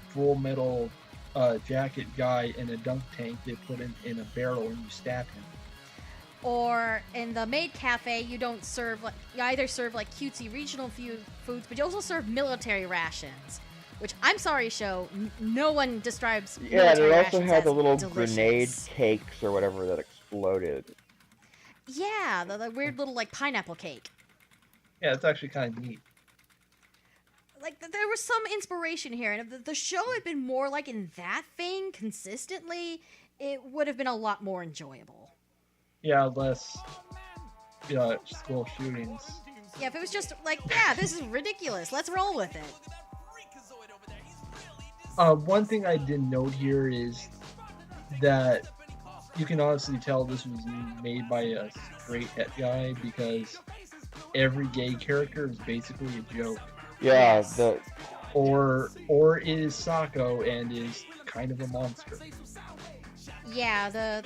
Speaker 2: Full Metal Jacket guy in a dunk tank, they put him in a barrel and you stab him.
Speaker 3: Or in the maid cafe, you either serve like cutesy regional foods, but you also serve military rations. Which, I'm sorry, show, no one describes military rations.
Speaker 4: Yeah, it also had the little
Speaker 3: delicious.
Speaker 4: grenade cakes or whatever that exploded.
Speaker 3: Yeah, the weird little like pineapple cake.
Speaker 2: Yeah, it's actually kind of neat.
Speaker 3: Like, there was some inspiration here, and if the show had been more like in that vein consistently, it would have been a lot more enjoyable.
Speaker 2: Yeah, less school shootings.
Speaker 3: Yeah, if it was just like, yeah, this is ridiculous, let's roll with it.
Speaker 2: One thing I did note here is that you can honestly tell this was made by a straight het guy because every gay character is basically a joke.
Speaker 4: Yeah,
Speaker 3: Yes.
Speaker 2: Or is Sako and is kind of a monster.
Speaker 3: Yeah, the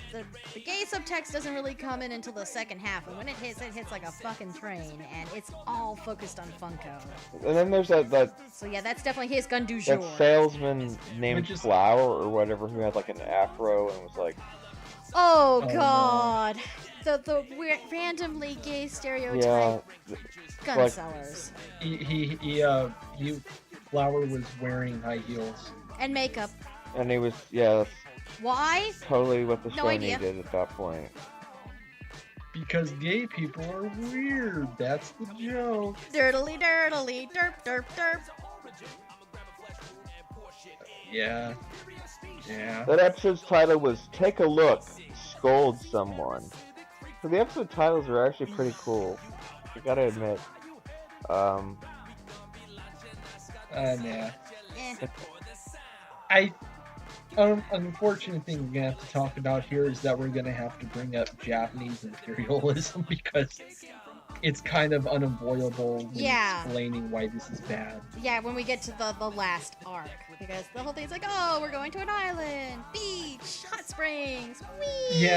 Speaker 3: gay subtext doesn't really come in until the second half, and when it hits like a fucking train, and it's all focused on Funko.
Speaker 4: And then there's that
Speaker 3: So yeah, that's definitely his gun du jour.
Speaker 4: salesman named Flower or whatever who had like an afro and was like,
Speaker 3: Oh god, the weird, randomly gay stereotype gun
Speaker 4: like,
Speaker 3: sellers
Speaker 2: Flower was wearing high heels
Speaker 3: and makeup.
Speaker 4: and he was that's
Speaker 3: Why?
Speaker 4: totally what the
Speaker 3: No
Speaker 4: show
Speaker 3: idea.
Speaker 4: needed at that point.
Speaker 2: because gay people are weird. That's the joke.
Speaker 3: Dirtly dirtly derp derp derp.
Speaker 2: Yeah.
Speaker 4: That episode's title was "Take a Look, Scold Someone." So the episode titles are actually pretty cool. You gotta admit.
Speaker 2: Nah.
Speaker 3: Eh.
Speaker 2: Unfortunate thing we're gonna have to talk about here is that we're gonna have to bring up Japanese imperialism because it's kind of unavoidable when explaining why this is bad.
Speaker 3: Yeah, when we get to the last arc, because the whole thing's like, oh, we're going to an island, beach, hot springs, whee!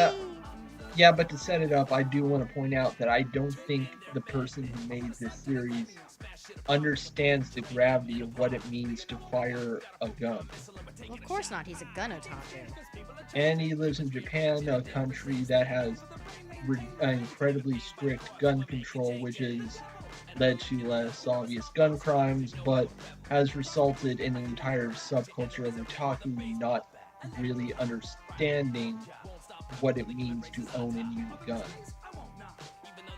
Speaker 2: Yeah, but to set it up, I do want to point out that I don't think the person who made this series understands the gravity of what it means to fire a gun.
Speaker 3: Well, of course not, he's a gun otaku.
Speaker 2: And he lives in Japan, a country that has incredibly strict gun control, which has led to less obvious gun crimes, but has resulted in an entire subculture of otaku not really understanding what it means to own and use a gun.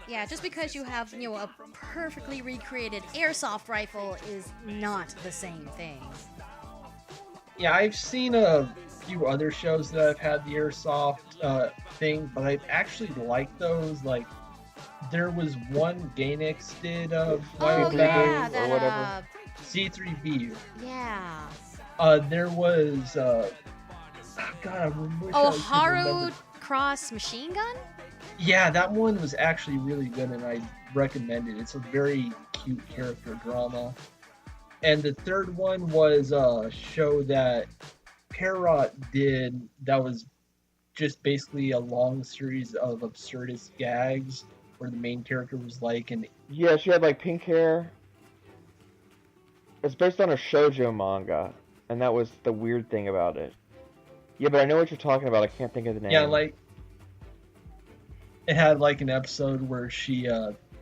Speaker 3: Yeah, just because you have, a perfectly recreated airsoft rifle is not the same thing.
Speaker 2: Yeah, I've seen a few other shows that have had the airsoft thing, but I actually like those. Like, there was one Gainax did while back,
Speaker 3: that,
Speaker 4: or whatever.
Speaker 2: C3B.
Speaker 3: Yeah.
Speaker 2: There was God, I wish I could
Speaker 3: Haru
Speaker 2: remember.
Speaker 3: Cross Machine Gun?
Speaker 2: Yeah, that one was actually really good, and I recommend it. It's a very cute character drama. And the third one was a show that Parrot did that was just basically a long series of absurdist gags where the main character was like an...
Speaker 4: Yeah, she had like pink hair. It's based on a shoujo manga, and that was the weird thing about it. Yeah, but I know what you're talking about. I can't think of the name.
Speaker 2: Yeah, like... It had like an episode where she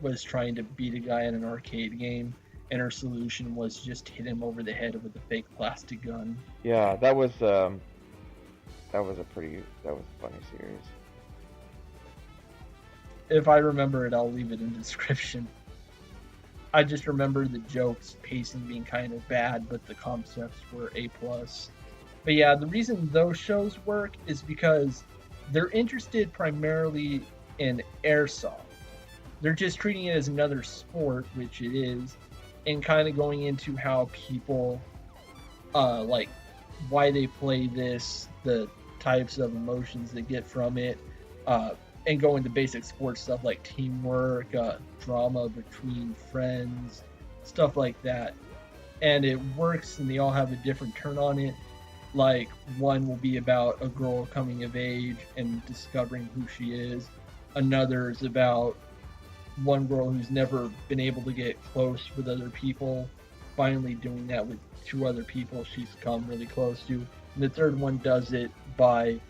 Speaker 2: was trying to beat a guy in an arcade game, and her solution was just hit him over the head with a fake plastic gun.
Speaker 4: Yeah, that was a funny series.
Speaker 2: If I remember it, I'll leave it in the description. I just remember the jokes, pacing being kind of bad, but the concepts were A+. But yeah, the reason those shows work is because they're interested primarily in airsoft. They're just treating it as another sport, which it is, and kind of going into how people, like, why they play this, the types of emotions they get from it, and go into basic sports stuff like teamwork, drama between friends, stuff like that. And it works, and they all have a different turn on it. Like, one will be about a girl coming of age and discovering who she is. Another is about one girl who's never been able to get close with other people, finally doing that with two other people she's come really close to. And the third one does it by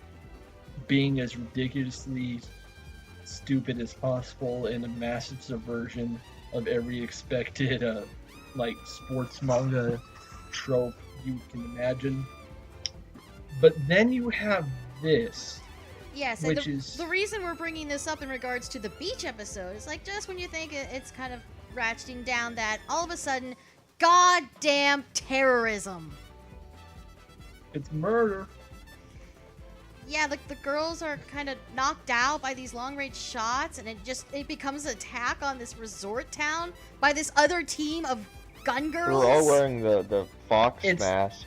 Speaker 2: being as ridiculously stupid as possible in a massive subversion of every expected like sports manga trope you can imagine. But then you have this.
Speaker 3: Yes,
Speaker 2: which
Speaker 3: and
Speaker 2: is
Speaker 3: the reason we're bringing this up in regards to the beach episode is like just when you think it's kind of ratcheting down that all of a sudden, goddamn terrorism.
Speaker 2: It's murder.
Speaker 3: Yeah, the girls are kind of knocked out by these long-range shots, and it becomes an attack on this resort town by this other team of gun girls.
Speaker 4: We're all wearing the fox masks.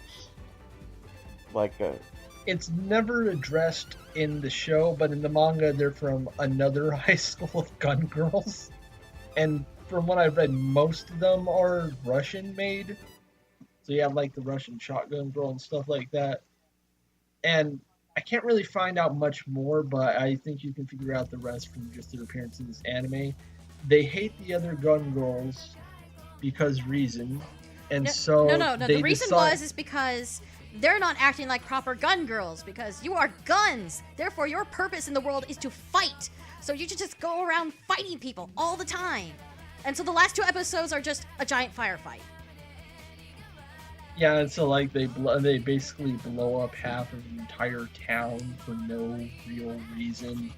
Speaker 2: It's never addressed in the show, but in the manga, they're from another high school of gun girls. And from what I've read, most of them are Russian-made. So you have, like, the Russian shotgun girl and stuff like that. And I can't really find out much more, but I think you can figure out the rest from just their appearance in this anime. They hate the other gun girls because reason, and so
Speaker 3: No.
Speaker 2: they
Speaker 3: The reason
Speaker 2: decide...
Speaker 3: is because they're not acting like proper gun girls because you are guns. Therefore, your purpose in the world is to fight. So you should just go around fighting people all the time. And so the last 2 episodes are just a giant firefight.
Speaker 2: Yeah, and so like they basically blow up half of the entire town for no real reason,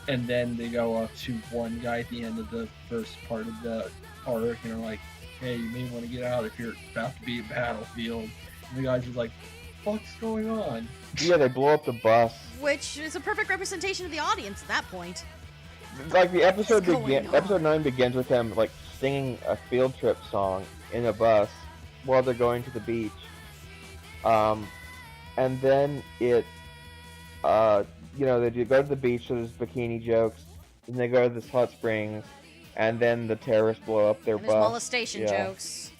Speaker 2: and then they go up to one guy at the end of the first part of the arc and are like, "Hey, you may want to get out if you're about to be a battlefield." And the guy's just like, "What's going on?"
Speaker 4: Yeah, they blow up the bus.
Speaker 3: Which is a perfect representation of the audience at that point.
Speaker 4: Like the episode
Speaker 3: What's going on?
Speaker 4: episode 9 begins with them like singing a field trip song in a bus while they're going to the beach. And then it they go to the beach, so there's bikini jokes, and they go to this hot springs, and then the terrorists blow up their
Speaker 3: And there's
Speaker 4: bus.
Speaker 3: molestation
Speaker 4: Yeah.
Speaker 3: jokes.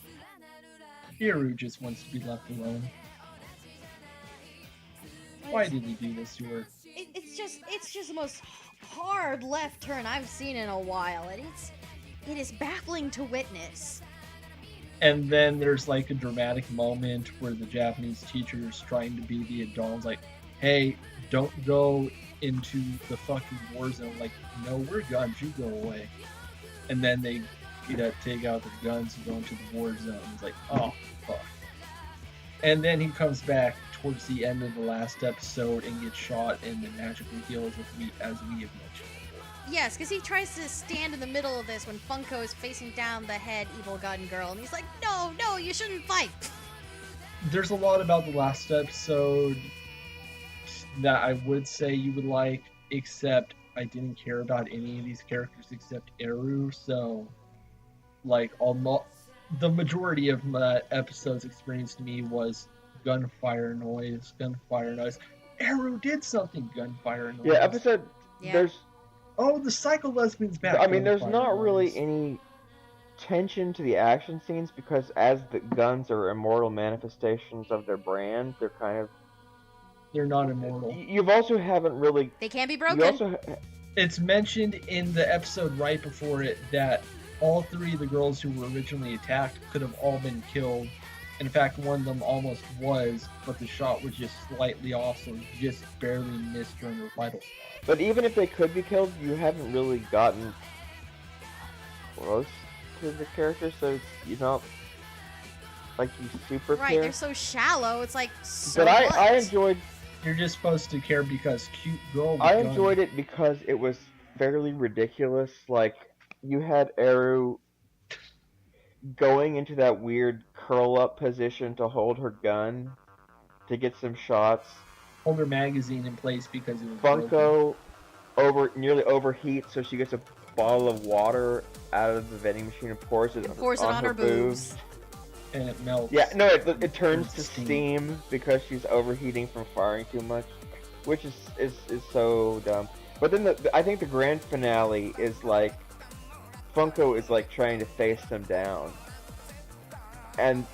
Speaker 2: Hiro just wants to be left alone. Why did he do this to her?
Speaker 3: It's just the most hard left turn I've seen in a while, and it is baffling to witness.
Speaker 2: And then there's like a dramatic moment where the Japanese teacher is trying to be the adult, like, "Hey, don't go into the fucking war zone." Like, "No, we're guns, you go away." And then they take out their guns and go into the war zone. It's like, oh fuck. And then he comes back towards the end of the last episode and gets shot and then magically heals, as we have mentioned.
Speaker 3: Yes, because he tries to stand in the middle of this when Funko is facing down the head evil gun girl, and he's like, no, you shouldn't fight.
Speaker 2: There's a lot about the last episode that I would say you would like, except I didn't care about any of these characters except Eru, so like the majority of my episode's experience to me was gunfire noise. Eru did something, gunfire noise.
Speaker 3: Yeah.
Speaker 4: There's
Speaker 2: Oh, the psycho lesbian's back.
Speaker 4: I mean, there's
Speaker 2: Gunfire
Speaker 4: not really
Speaker 2: noise.
Speaker 4: any tension to the action scenes because as the guns are immortal manifestations of their brand, they're kind of...
Speaker 2: They're not immortal.
Speaker 4: You've also haven't really...
Speaker 3: They can be
Speaker 4: You
Speaker 3: broken.
Speaker 4: also...
Speaker 2: It's mentioned in the episode right before it that all 3 of the girls who were originally attacked could have all been killed. In fact, one of them almost was, but the shot was just slightly off, so it just barely missed her in her vital spot.
Speaker 4: But even if they could be killed, you haven't really gotten close to the character, so you're not like you super
Speaker 3: Right,
Speaker 4: care.
Speaker 3: they're so shallow. It's like, so
Speaker 4: But
Speaker 3: what?
Speaker 4: I enjoyed
Speaker 2: You're just supposed to care because cute girl. with
Speaker 4: I
Speaker 2: gun.
Speaker 4: enjoyed it because it was fairly ridiculous. Like you had Eru going into that weird curl up position to hold her gun to get some shots.
Speaker 2: Hold her magazine in place because it was broken.
Speaker 4: Funko nearly overheats, so she gets a bottle of water out of the vending machine and pours it on her boobs.
Speaker 2: And it melts.
Speaker 4: Yeah, no, it turns
Speaker 2: It's
Speaker 4: to
Speaker 2: steam.
Speaker 4: steam because she's overheating from firing too much, which is so dumb. But then I think the grand finale is like Funko is like trying to face them down, and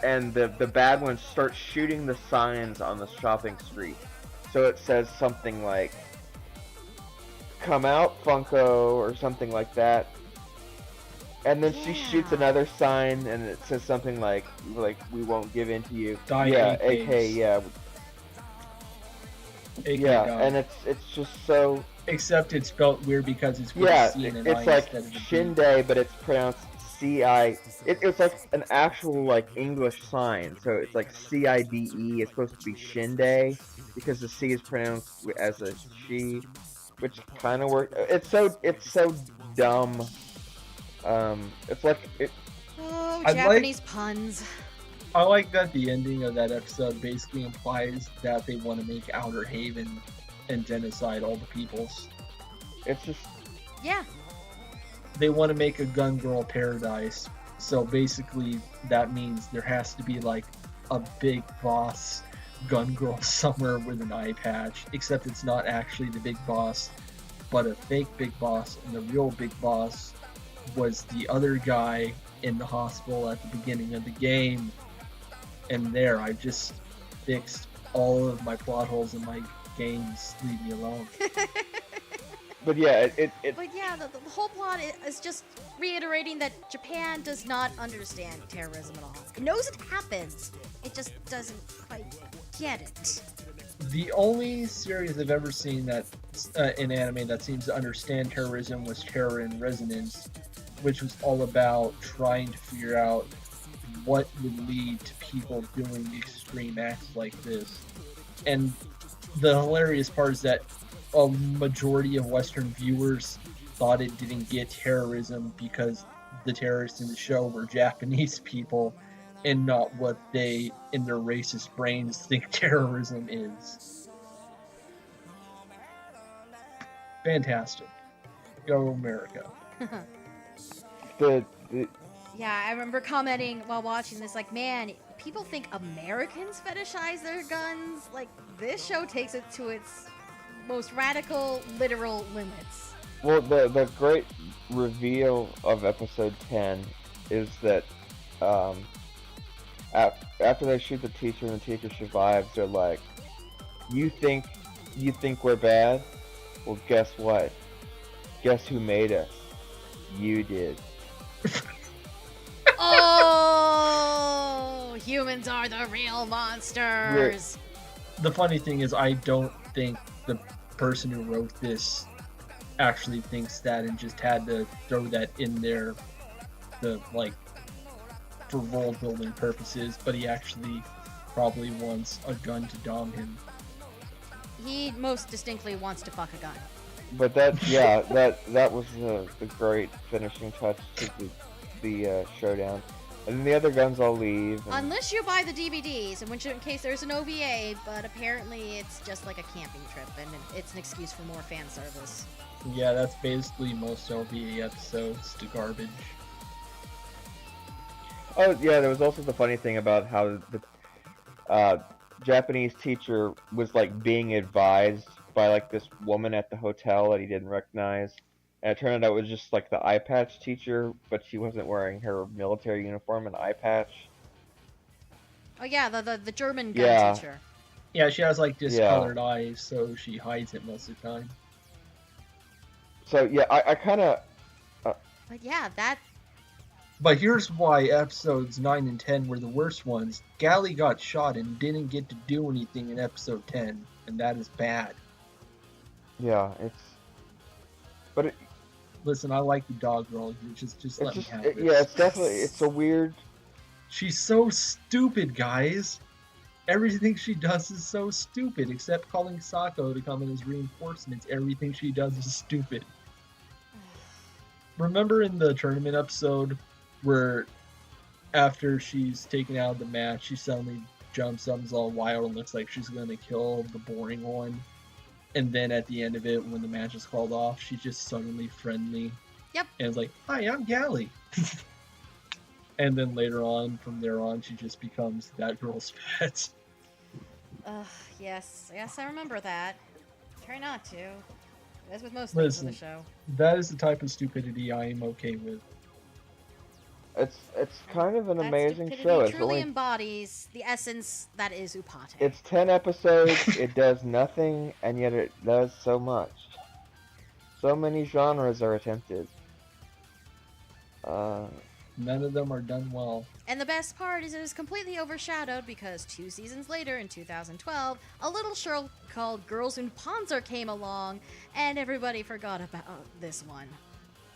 Speaker 4: the bad ones start shooting the signs on the shopping street. So it says something like "Come out, Funko" or something like that. And then she shoots another sign, and it says something like "We won't give in to you."
Speaker 2: Die
Speaker 4: yeah,
Speaker 2: AKs.
Speaker 4: AK, yeah,
Speaker 2: AK
Speaker 4: yeah,
Speaker 2: die.
Speaker 4: and it's just so
Speaker 2: Except it's spelled weird because it's with
Speaker 4: yeah.
Speaker 2: a C and an
Speaker 4: It's
Speaker 2: I
Speaker 4: like
Speaker 2: instead of a D.
Speaker 4: Shinde, but it's pronounced C-I. It's like an actual like English sign, so it's like C-I-D-E. It's supposed to be Shinde because the C is pronounced as a she, which kind of works. It's so dumb. It's like it.
Speaker 3: Oh,
Speaker 2: I
Speaker 3: Japanese puns.
Speaker 2: I like that the ending of that episode basically implies that they want to make Outer Haven and genocide all the peoples.
Speaker 4: It's just
Speaker 3: Yeah.
Speaker 2: They want to make a gun girl paradise. So basically that means there has to be like a big boss gun girl somewhere with an eye patch, except it's not actually the big boss, but a fake big boss, and the real big boss was the other guy in the hospital at the beginning of the game. And there, I just fixed all of my plot holes in my games leave me alone.
Speaker 4: But yeah,
Speaker 3: But yeah, the whole plot is just reiterating that Japan does not understand terrorism at all. It knows it happens, it just doesn't quite get it.
Speaker 2: The only series I've ever seen that in anime that seems to understand terrorism was Terror in Resonance, which was all about trying to figure out what would lead to people doing extreme acts like this. And the hilarious part is that a majority of Western viewers thought it didn't get terrorism because the terrorists in the show were Japanese people and not what they, in their racist brains, think terrorism is. Fantastic. Go America.
Speaker 3: Yeah, I remember commenting while watching this, like, man, people think Americans fetishize their guns. Like, this show takes it to its most radical, literal limits.
Speaker 4: Well, the great reveal of episode 10 is that after they shoot the teacher and the teacher survives, they're like, you think we're bad? Well, guess what? Guess who made us? You did.
Speaker 3: Oh, humans are the real monsters.
Speaker 2: The funny thing is, I don't think the person who wrote this actually thinks that and just had to throw that in there for world building purposes, but he actually probably wants a gun to dom him.
Speaker 3: He most distinctly wants to fuck a gun.
Speaker 4: But that was the great finishing touch to the showdown. And then the other guns all leave.
Speaker 3: Unless you buy the DVDs, in case there's an OVA, but apparently it's just like a camping trip, and it's an excuse for more fan service.
Speaker 2: Yeah, that's basically most OVA episodes to garbage.
Speaker 4: Oh yeah, there was also the funny thing about how the Japanese teacher was like being advised by like this woman at the hotel that he didn't recognize. And it turned out it was just like the eye patch teacher, but she wasn't wearing her military uniform and eye patch.
Speaker 3: Oh yeah, the German gun teacher.
Speaker 2: Yeah, she has like discolored eyes, so she hides it most of the time.
Speaker 4: So yeah, I kind of.
Speaker 3: But yeah, that.
Speaker 2: But here's why episodes 9 and 10 were the worst ones. Gally got shot and didn't get to do anything in episode 10, and that is bad.
Speaker 4: Yeah, but
Speaker 2: listen, I like the dog girl. Just let me have it.
Speaker 4: Yeah, it's a weird.
Speaker 2: She's so stupid, guys. Everything she does is so stupid, except calling Sako to come in as reinforcements. Everything she does is stupid. Remember in the tournament episode where after she's taken out of the match, she suddenly jumps up, is all wild, and looks like she's going to kill the boring one? And then at the end of it, when the match is called off, she's just suddenly friendly.
Speaker 3: Yep.
Speaker 2: And it's like, hi, I'm Gally. And then later on, from there on, she just becomes that girl's pet.
Speaker 3: Yes, I remember that. Try not to. That's with most things in the show.
Speaker 2: That is the type of stupidity I am okay with.
Speaker 4: It's kind of an amazing
Speaker 3: stupidity
Speaker 4: show. It
Speaker 3: truly embodies the essence that is Upotte.
Speaker 4: It's 10 episodes, it does nothing, and yet it does so much. So many genres are attempted.
Speaker 2: None of them are done well.
Speaker 3: And the best part is it is completely overshadowed because 2 seasons later, in 2012, a little show called Girls in Panzer came along, and everybody forgot about this one.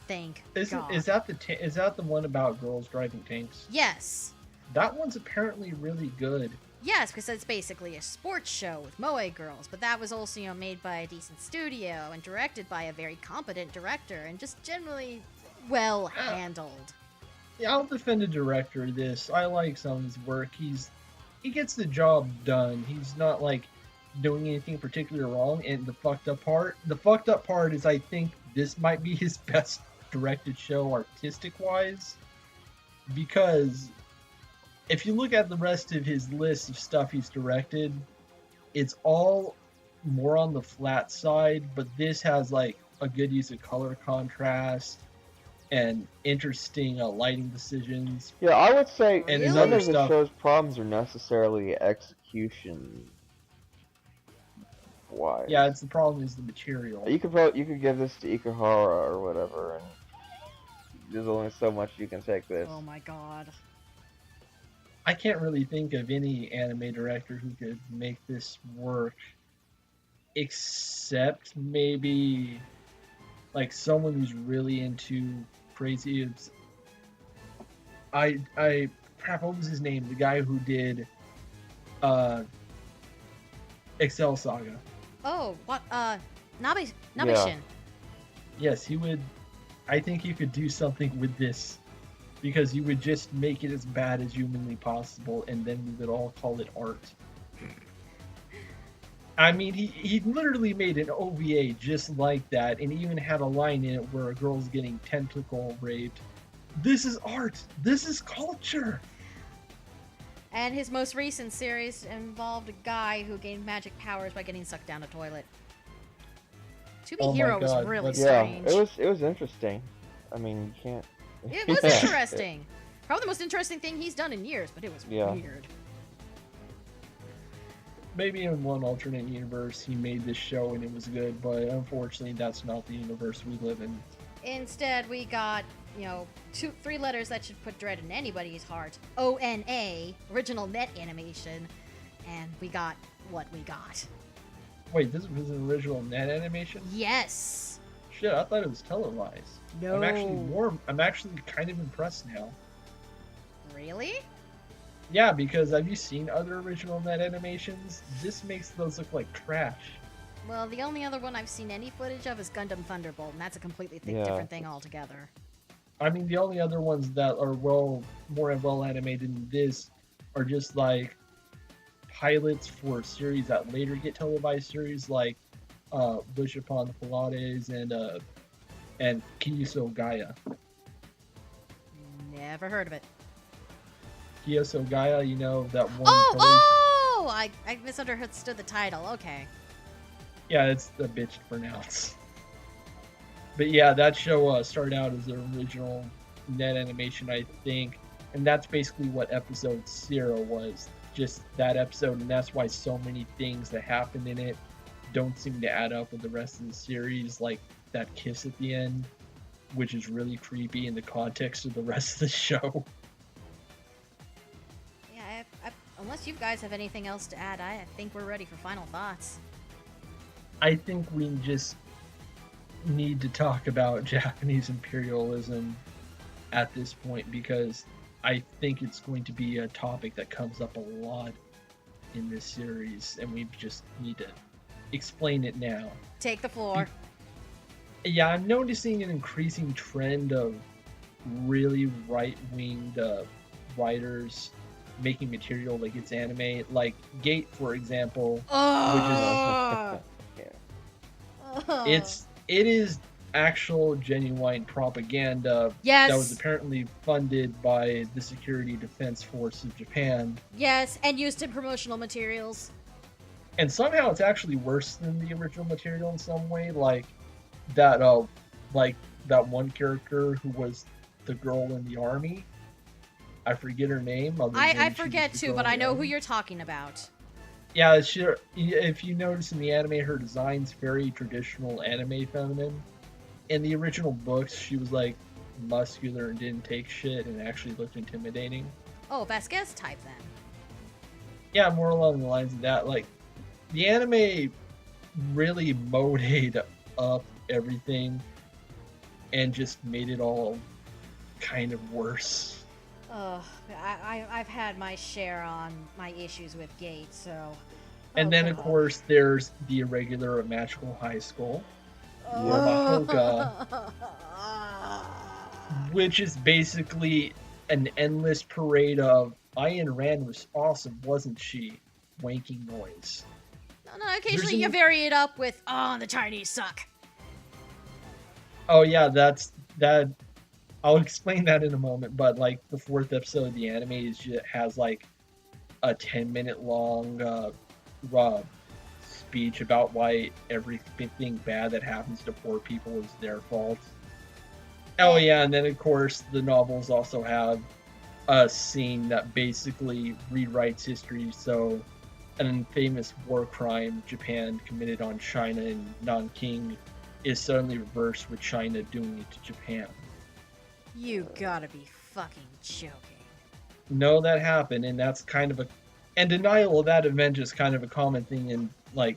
Speaker 3: Thank God.
Speaker 2: Is that the one about girls driving tanks?
Speaker 3: Yes.
Speaker 2: That one's apparently really good.
Speaker 3: Yes, because it's basically a sports show with moe girls, but that was also, made by a decent studio and directed by a very competent director and just generally well handled.
Speaker 2: Yeah, I'll defend the director of this. I like some of his work. He gets the job done. He's not like doing anything particularly wrong. And the fucked up part is I think this might be his best directed show artistic wise, because if you look at the rest of his list of stuff he's directed, it's all more on the flat side, but this has like a good use of color contrast and interesting lighting decisions.
Speaker 4: Yeah, I would say
Speaker 2: and
Speaker 4: none of the show's problems are necessarily execution wise.
Speaker 2: Yeah, it's the problem is the material.
Speaker 4: You could give this to Ikuhara or whatever, and there's only so much you can take this.
Speaker 3: Oh my god.
Speaker 2: I can't really think of any anime director who could make this work, except maybe like someone who's really into crazy. Crap, what was his name? The guy who did Excel Saga.
Speaker 3: Oh, what? Nabe
Speaker 4: Yeah.
Speaker 3: Shin.
Speaker 2: Yes, he would. I think he could do something with this, because you would just make it as bad as humanly possible, and then we would all call it art. I mean, he literally made an OVA just like that, and even had a line in it where a girl's getting tentacle raped. This is art. This is culture.
Speaker 3: And his most recent series involved a guy who gained magic powers by getting sucked down a toilet. To Be
Speaker 2: Oh my
Speaker 3: Hero was
Speaker 2: God,
Speaker 3: really
Speaker 2: what-
Speaker 4: Yeah,
Speaker 3: strange.
Speaker 4: it was interesting. I mean, you can't.
Speaker 3: It was
Speaker 4: Yeah.
Speaker 3: interesting. Probably the most interesting thing he's done in years, but it was
Speaker 4: Yeah.
Speaker 3: weird.
Speaker 2: Maybe in one alternate universe he made this show and it was good, but unfortunately that's not the universe we live in.
Speaker 3: Instead, we got, three letters that should put dread in anybody's heart. ONA, original net animation. And we got what we got.
Speaker 2: Wait, this was an original net animation?
Speaker 3: Yes.
Speaker 2: Shit, I thought it was televised.
Speaker 3: No.
Speaker 2: I'm actually kind of impressed now.
Speaker 3: Really?
Speaker 2: Yeah, because have you seen other original net animations? This makes those look like trash.
Speaker 3: Well, the only other one I've seen any footage of is Gundam Thunderbolt, and that's a completely
Speaker 4: Yeah.
Speaker 3: different thing altogether.
Speaker 2: I mean, the only other ones that are more well animated than this are just like pilots for series that later get televised series, like Wish Upon the Pilates and Kiyoso Gaia.
Speaker 3: Never heard of it.
Speaker 2: Kiyoso Gaia, you know, that one.
Speaker 3: Oh! I misunderstood the title. Okay.
Speaker 2: Yeah, it's a bitch to pronounce. But yeah, that show started out as an original net animation, I think, and that's basically what episode 0 was. Just that episode, and that's why so many things that happen in it don't seem to add up with the rest of the series, like that kiss at the end, which is really creepy in the context of the rest of the show.
Speaker 3: Yeah, unless you guys have anything else to add, I think we're ready for final thoughts.
Speaker 2: I think we just need to talk about Japanese imperialism at this point, because I think it's going to be a topic that comes up a lot in this series, and we just need to explain it now.
Speaker 3: Take the floor.
Speaker 2: Yeah, I'm noticing an increasing trend of really right-winged writers making material like it's anime, like Gate, for example.
Speaker 3: Oh!
Speaker 2: It is actual genuine propaganda
Speaker 3: Yes.
Speaker 2: that was apparently funded by the Security Defense Force of Japan,
Speaker 3: Yes, and used in promotional materials.
Speaker 2: and somehow it's actually worse than the original material in some way. Like that one character who was the girl in the army. I forget her name. other
Speaker 3: I
Speaker 2: than she was
Speaker 3: forget
Speaker 2: the
Speaker 3: too,
Speaker 2: girl
Speaker 3: but
Speaker 2: in
Speaker 3: I
Speaker 2: the
Speaker 3: know who
Speaker 2: army.
Speaker 3: you're talking about.
Speaker 2: Yeah, sure. If you notice in the anime, her design's very traditional anime feminine. In the original books, she was like muscular and didn't take shit and actually looked intimidating.
Speaker 3: Oh, Vasquez type then.
Speaker 2: Yeah, more along the lines of that. Like, the anime really mode up everything and just made it all kind of worse.
Speaker 3: I've had my share on my issues with Gate, so.
Speaker 2: And then, of course, there's the irregular Magical High School, which is basically an endless parade of Ayn Rand was awesome, wasn't she? Wanking noise.
Speaker 3: No, occasionally you vary it up with, oh, the Chinese suck.
Speaker 2: Oh yeah, that's that. I'll explain that in a moment. But like the 4th episode of the anime has like a 10-minute long speech about why everything bad that happens to poor people is their fault. Oh yeah, and then of course the novels also have a scene that basically rewrites history so an infamous war crime Japan committed on China in Nanking is suddenly reversed with China doing it to Japan.
Speaker 3: You gotta be fucking joking.
Speaker 2: No, that happened, and that's kind of a... And denial of that event is kind of a common thing in, like,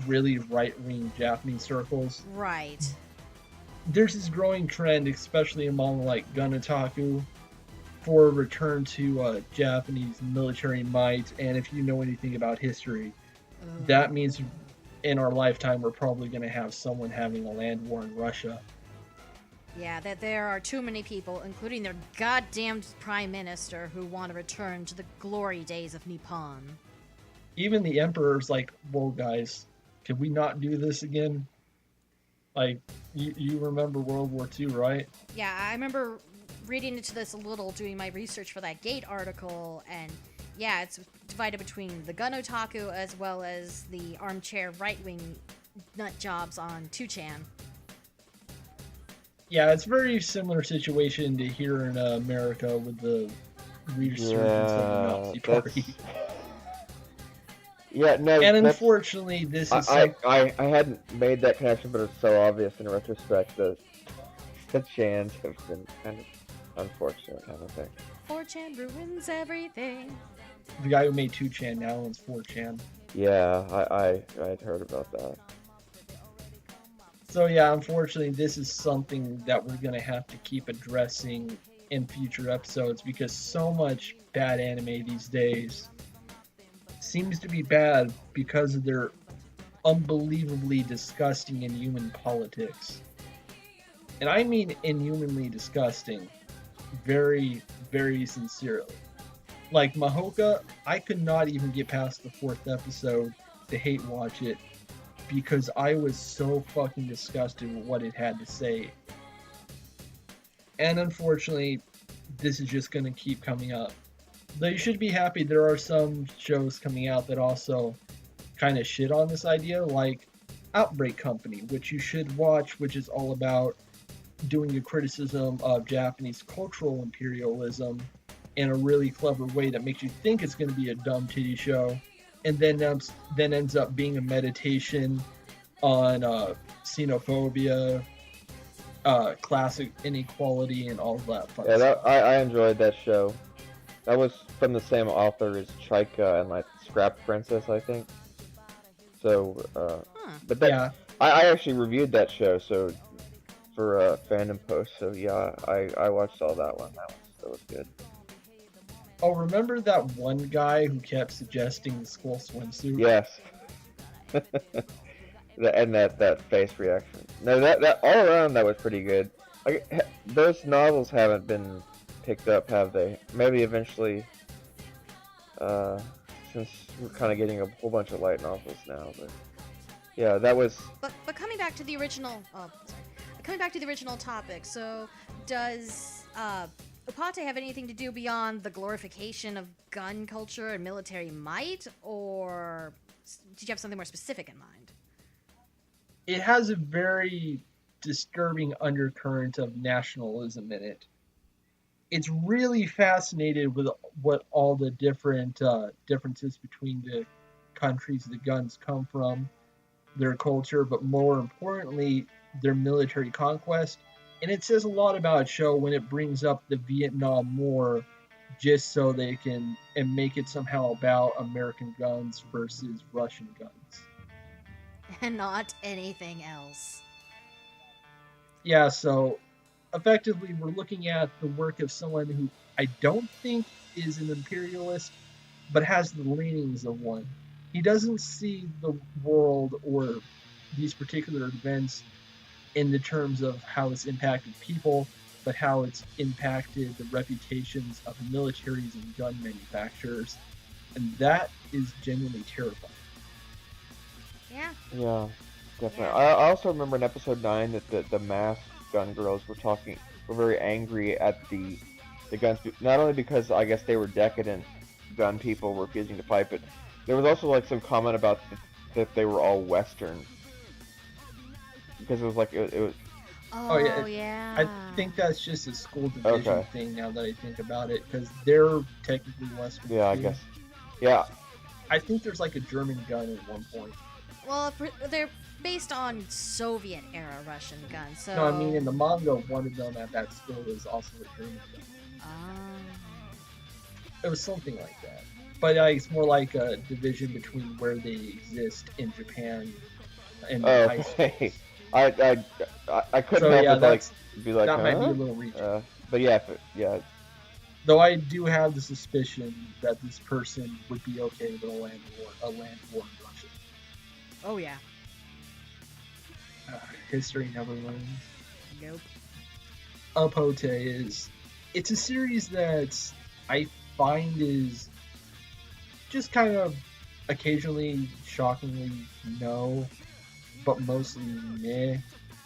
Speaker 2: really right-wing Japanese circles.
Speaker 3: Right.
Speaker 2: There's this growing trend, especially among, like, gun otaku, for a return to Japanese military might, and if you know anything about history, that means in our lifetime we're probably going to have someone having a land war in Russia.
Speaker 3: Yeah, that there are too many people, including their goddamn prime minister, who want to return to the glory days of Nippon.
Speaker 2: Even the emperor's like, whoa guys, can we not do this again? Like, you remember World War II, right?
Speaker 3: Yeah, I remember reading into this a little, doing my research for that Gate article, and yeah, it's divided between the gun otaku as well as the armchair right-wing nut jobs on 2chan.
Speaker 2: Yeah, it's a very similar situation to here in America with the resurgence of the Nazi Party.
Speaker 4: Yeah, no.
Speaker 2: And unfortunately, this is...
Speaker 4: I hadn't made that connection, but it's so obvious in retrospect that the chans have been kind of unfortunate kind of thing.
Speaker 3: 4chan ruins everything.
Speaker 2: The guy who made 2chan now owns 4chan.
Speaker 4: Yeah, I'd heard about that.
Speaker 2: So yeah, unfortunately, this is something that we're going to have to keep addressing in future episodes because so much bad anime these days seems to be bad because of their unbelievably disgusting inhuman politics. And I mean inhumanly disgusting, very, very sincerely. Like Mahoka, I could not even get past the 4th episode to hate watch it because I was so fucking disgusted with what it had to say. And unfortunately, this is just going to keep coming up. Though you should be happy there are some shows coming out that also kind of shit on this idea, like Outbreak Company, which you should watch, which is all about doing a criticism of Japanese cultural imperialism in a really clever way that makes you think it's going to be a dumb titty show, and then ends up being a meditation on xenophobia, classic inequality, and all of that fun stuff.
Speaker 4: I enjoyed that show. That was from the same author as Chika and like Scrap Princess, I think. So, but that, yeah. I actually reviewed that show, so for a fandom post. So yeah, I watched all that one. That was good.
Speaker 2: Oh, remember that one guy who kept suggesting the school swimsuit?
Speaker 4: Yes. And that face reaction. No, that all around that was pretty good. Like, those novels haven't been picked up, have they? Maybe eventually. Since we're kind of getting a whole bunch of light novels now, but yeah, that was.
Speaker 3: But coming back to the original. Coming back to the original topic. So does Upotte have anything to do beyond the glorification of gun culture and military might, or did you have something more specific in mind?
Speaker 2: It has a very disturbing undercurrent of nationalism in it. It's really fascinated with what all the different differences between the countries the guns come from, their culture, but more importantly, their military conquest. And it says a lot about a show when it brings up the Vietnam War just so they can and make it somehow about American guns versus Russian guns.
Speaker 3: And not anything else.
Speaker 2: Yeah, so effectively we're looking at the work of someone who I don't think is an imperialist, but has the leanings of one. He doesn't see the world or these particular events in the terms of how it's impacted people, but how it's impacted the reputations of militaries and gun manufacturers. And that is genuinely terrifying.
Speaker 4: Yeah, definitely. Yeah. I also remember in episode 9 that the masked gun girls were very angry at the guns, not only because I guess they were decadent gun people refusing to fight, but there was also like some comment about that they were all Western. Because it was like it was.
Speaker 3: Oh yeah.
Speaker 2: I think that's just a school division thing now that I think about it, because they're technically Western.
Speaker 4: Yeah, I guess. Yeah,
Speaker 2: I think there's like a German gun at one point.
Speaker 3: Well, they're based on Soviet era Russian guns, so.
Speaker 2: No, I mean in the manga, one of them at that school is also a German gun. It was something like that. But it's more like a division between where they exist in Japan and high schools.
Speaker 4: I couldn't help but be like,
Speaker 2: that
Speaker 4: huh?
Speaker 2: might be a little reach.
Speaker 4: But yeah.
Speaker 2: Though I do have the suspicion that this person would be okay with a land war in Russia.
Speaker 3: Oh yeah.
Speaker 2: History never learns.
Speaker 3: Nope.
Speaker 2: Upotte it's a series that I find is just kind of occasionally shockingly no, but mostly meh,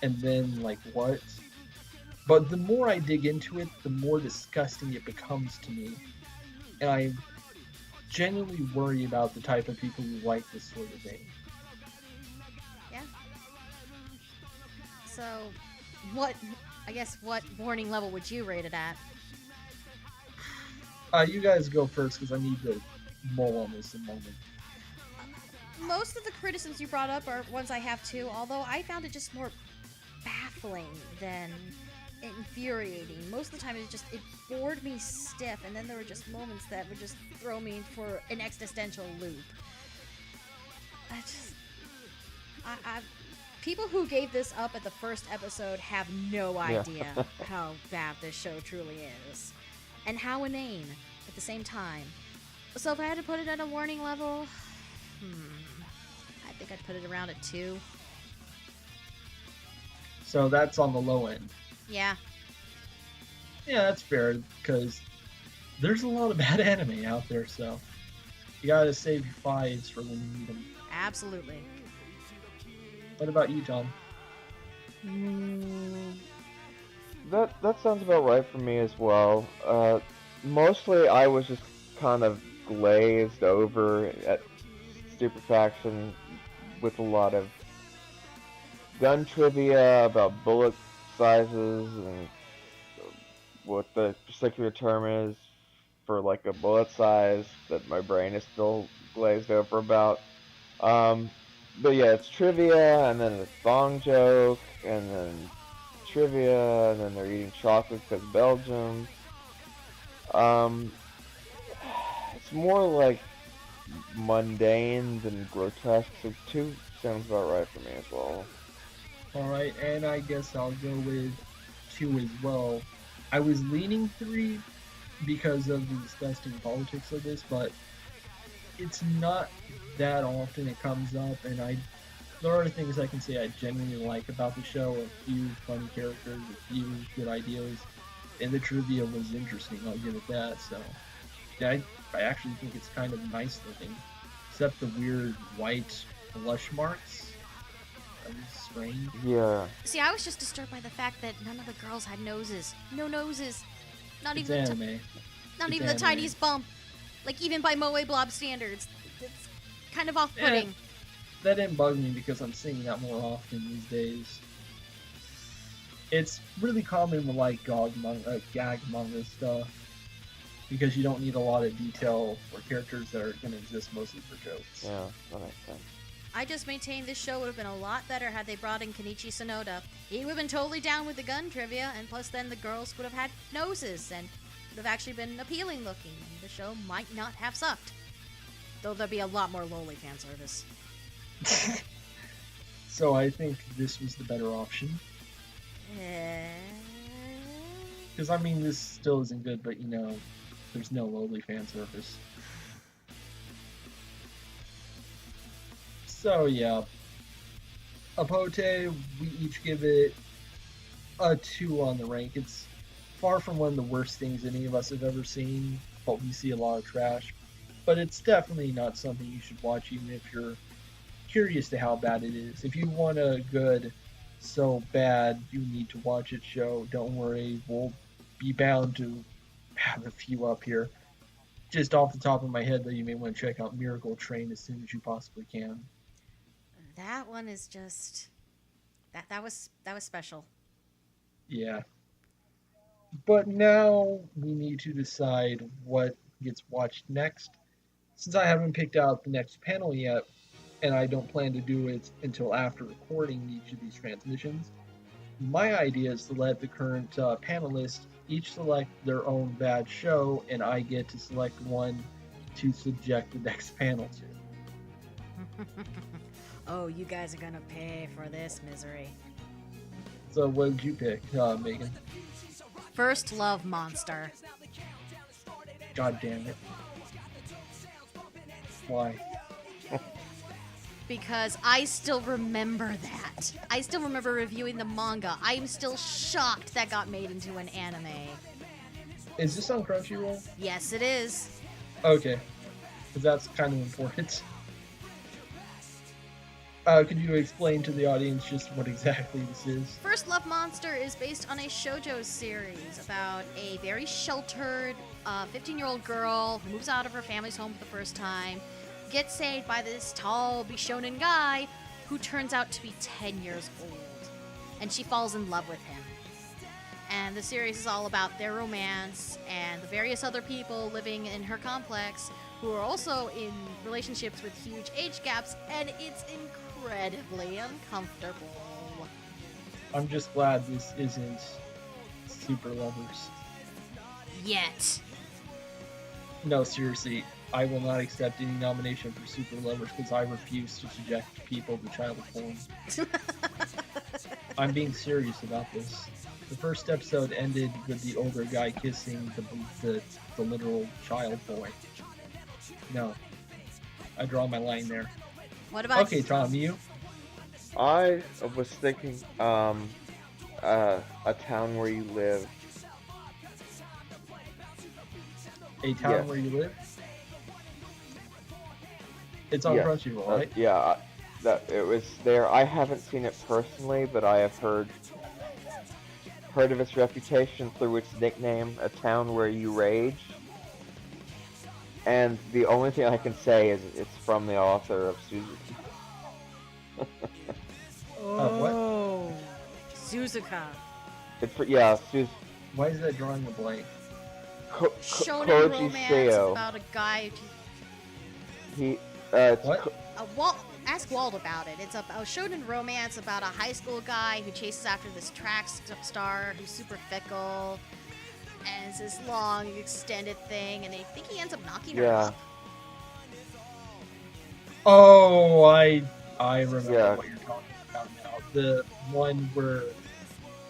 Speaker 2: and then like what? But the more I dig into it, the more disgusting it becomes to me. And I genuinely worry about the type of people who like this sort of thing.
Speaker 3: Yeah. So, what warning level would you rate it at?
Speaker 2: You guys go first because I need to mull on this a moment.
Speaker 3: Most of the criticisms you brought up are ones I have too, although I found it just more baffling than infuriating. Most of the time it bored me stiff, and then there were just moments that would just throw me for an existential loop. People who gave this up at the first episode have no idea how bad this show truly is, and how inane at the same time. So if I had to put it at a warning level, I think I'd put it around a 2.
Speaker 2: So that's on the low end.
Speaker 3: Yeah.
Speaker 2: Yeah, that's fair, because there's a lot of bad anime out there, so you gotta save your fives for when you need them.
Speaker 3: Absolutely.
Speaker 2: What about you, Tom?
Speaker 4: That sounds about right for me as well. Mostly I was just kind of glazed over at Stupefaction with a lot of gun trivia about bullet sizes and what the particular term is for like a bullet size that my brain is still glazed over about. But yeah, it's trivia, and then a thong joke, and then trivia, and then they're eating chocolate because Belgium. It's more like mundane than grotesque, so 2 sounds about right for me as well.
Speaker 2: Alright, and I guess I'll go with 2 as well. I was leaning 3 because of the disgusting politics of this, but it's not that often it comes up, and there are things I can say I genuinely like about the show. A few funny characters, a few good ideas, and the trivia was interesting, I'll give it that. So yeah, I actually think it's kind of nice looking, except the weird white blush marks. That was strange.
Speaker 4: Yeah.
Speaker 3: See, I was just disturbed by the fact that none of the girls had noses. No noses. Not
Speaker 2: It's
Speaker 3: even
Speaker 2: anime.
Speaker 3: not
Speaker 2: It's
Speaker 3: even
Speaker 2: anime.
Speaker 3: the tiniest bump. Like, even by Moe Blob standards. It's kind of off-putting.
Speaker 2: That didn't bug me because I'm seeing that more often these days. It's really common with like gag manga stuff because you don't need a lot of detail for characters that are going to exist mostly for jokes.
Speaker 4: Yeah, that makes sense.
Speaker 3: I just maintain this show would have been a lot better had they brought in Kenichi Sonoda. He would have been totally down with the gun trivia, and plus then the girls would have had noses and would have actually been appealing looking, and the show might not have sucked. Though there'd be a lot more lowly fan service.
Speaker 2: So I think this was the better option. Because, I mean, this still isn't good, but, you know, there's no lowly fan service. So, yeah. Upotte, we each give it a 2 on the rank. It's far from one of the worst things any of us have ever seen, but we see a lot of trash. But it's definitely not something you should watch, even if you're curious to how bad it is. If you want a good, so bad, you need to watch it show, don't worry, we'll be bound to have a few up here. Just off the top of my head, though, you may want to check out Miracle Train as soon as you possibly can.
Speaker 3: That one is just... That was special.
Speaker 2: Yeah. But now we need to decide what gets watched next. Since I haven't picked out the next panel yet, and I don't plan to do it until after recording each of these transmissions, my idea is to let the current panelists each select their own bad show, and I get to select one to subject the next panel to.
Speaker 3: Oh, you guys are gonna pay for this misery.
Speaker 2: So what did you pick, Megan?
Speaker 3: First Love Monster.
Speaker 2: God damn it. Why?
Speaker 3: Because I still remember that. I still remember reviewing the manga. I am still shocked that got made into an anime.
Speaker 2: Is this on Crunchyroll?
Speaker 3: Yes, it is.
Speaker 2: Okay. Because that's kind of important. Could you explain to the audience just what exactly this is?
Speaker 3: First Love Monster is based on a shoujo series about a very sheltered 15-year-old girl who moves out of her family's home for the first time, gets saved by this tall Bishonen guy who turns out to be 10 years old, and she falls in love with him. And the series is all about their romance and the various other people living in her complex who are also in relationships with huge age gaps, and it's incredibly uncomfortable.
Speaker 2: I'm just glad this isn't Super Lovers.
Speaker 3: Yet.
Speaker 2: No, seriously, I will not accept any nomination for Super Lovers because I refuse to subject people to child porn. I'm being serious about this. The first episode ended with the older guy kissing the literal child boy. No. I draw my line there.
Speaker 3: What about
Speaker 2: Okay, Tom, you?
Speaker 4: I was thinking, a town where you live.
Speaker 2: A town
Speaker 4: Yes.
Speaker 2: where you live? It's on
Speaker 4: Yes.
Speaker 2: Crunchyroll, right?
Speaker 4: Yeah, that it was there. I haven't seen it personally, but I have heard of its reputation through its nickname, A Town Where You Rage. And the only thing I can say is it's from the author of Suzuki.
Speaker 2: What?
Speaker 3: Suzuka.
Speaker 2: Why is that drawing a blank?
Speaker 3: Shonen
Speaker 4: Koji
Speaker 3: romance
Speaker 4: Seo.
Speaker 3: about a guy.
Speaker 4: It's
Speaker 2: What?
Speaker 3: Ask Walt about it. It's a shonen romance about a high school guy who chases after this track star who's super fickle, and it's this long extended thing, and I think he ends up knocking her
Speaker 4: Yeah.
Speaker 3: up.
Speaker 2: Oh, I remember
Speaker 4: Yeah.
Speaker 2: what you're talking about now. The one where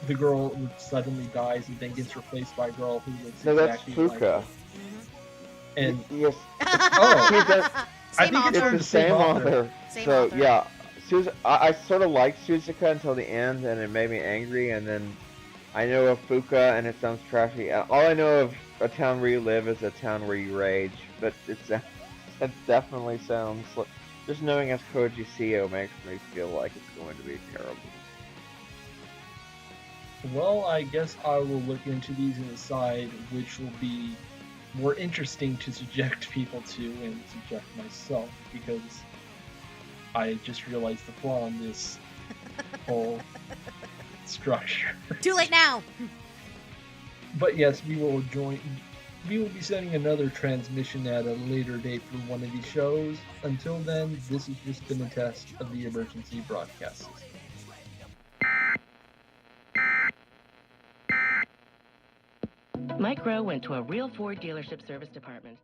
Speaker 2: the girl suddenly dies and then gets replaced by a girl who looks
Speaker 4: No, that's
Speaker 2: exactly like her.
Speaker 4: Fuka.
Speaker 2: And
Speaker 4: Yes,
Speaker 2: Oh. I
Speaker 3: Same
Speaker 2: think
Speaker 3: author.
Speaker 2: it's
Speaker 4: it's the same author.
Speaker 3: Same
Speaker 4: So
Speaker 3: author.
Speaker 4: yeah, I sort of liked Suzuka until the end, and it made me angry. And then I know of Fuka, and it sounds trashy. All I know of A Town Where You Live is A Town Where You Rage, but it definitely sounds like, just knowing as Koji Seo makes me feel like it's going to be terrible.
Speaker 2: well, I guess I will look into these and decide which will be more interesting to subject people to and subject myself, because I just realized the flaw in this whole structure.
Speaker 3: Too late now.
Speaker 2: But yes, we will be sending another transmission at a later date for one of these shows. Until then, this has just been a test of the emergency broadcast system.
Speaker 5: Mike Rowe went to a real Ford dealership service department.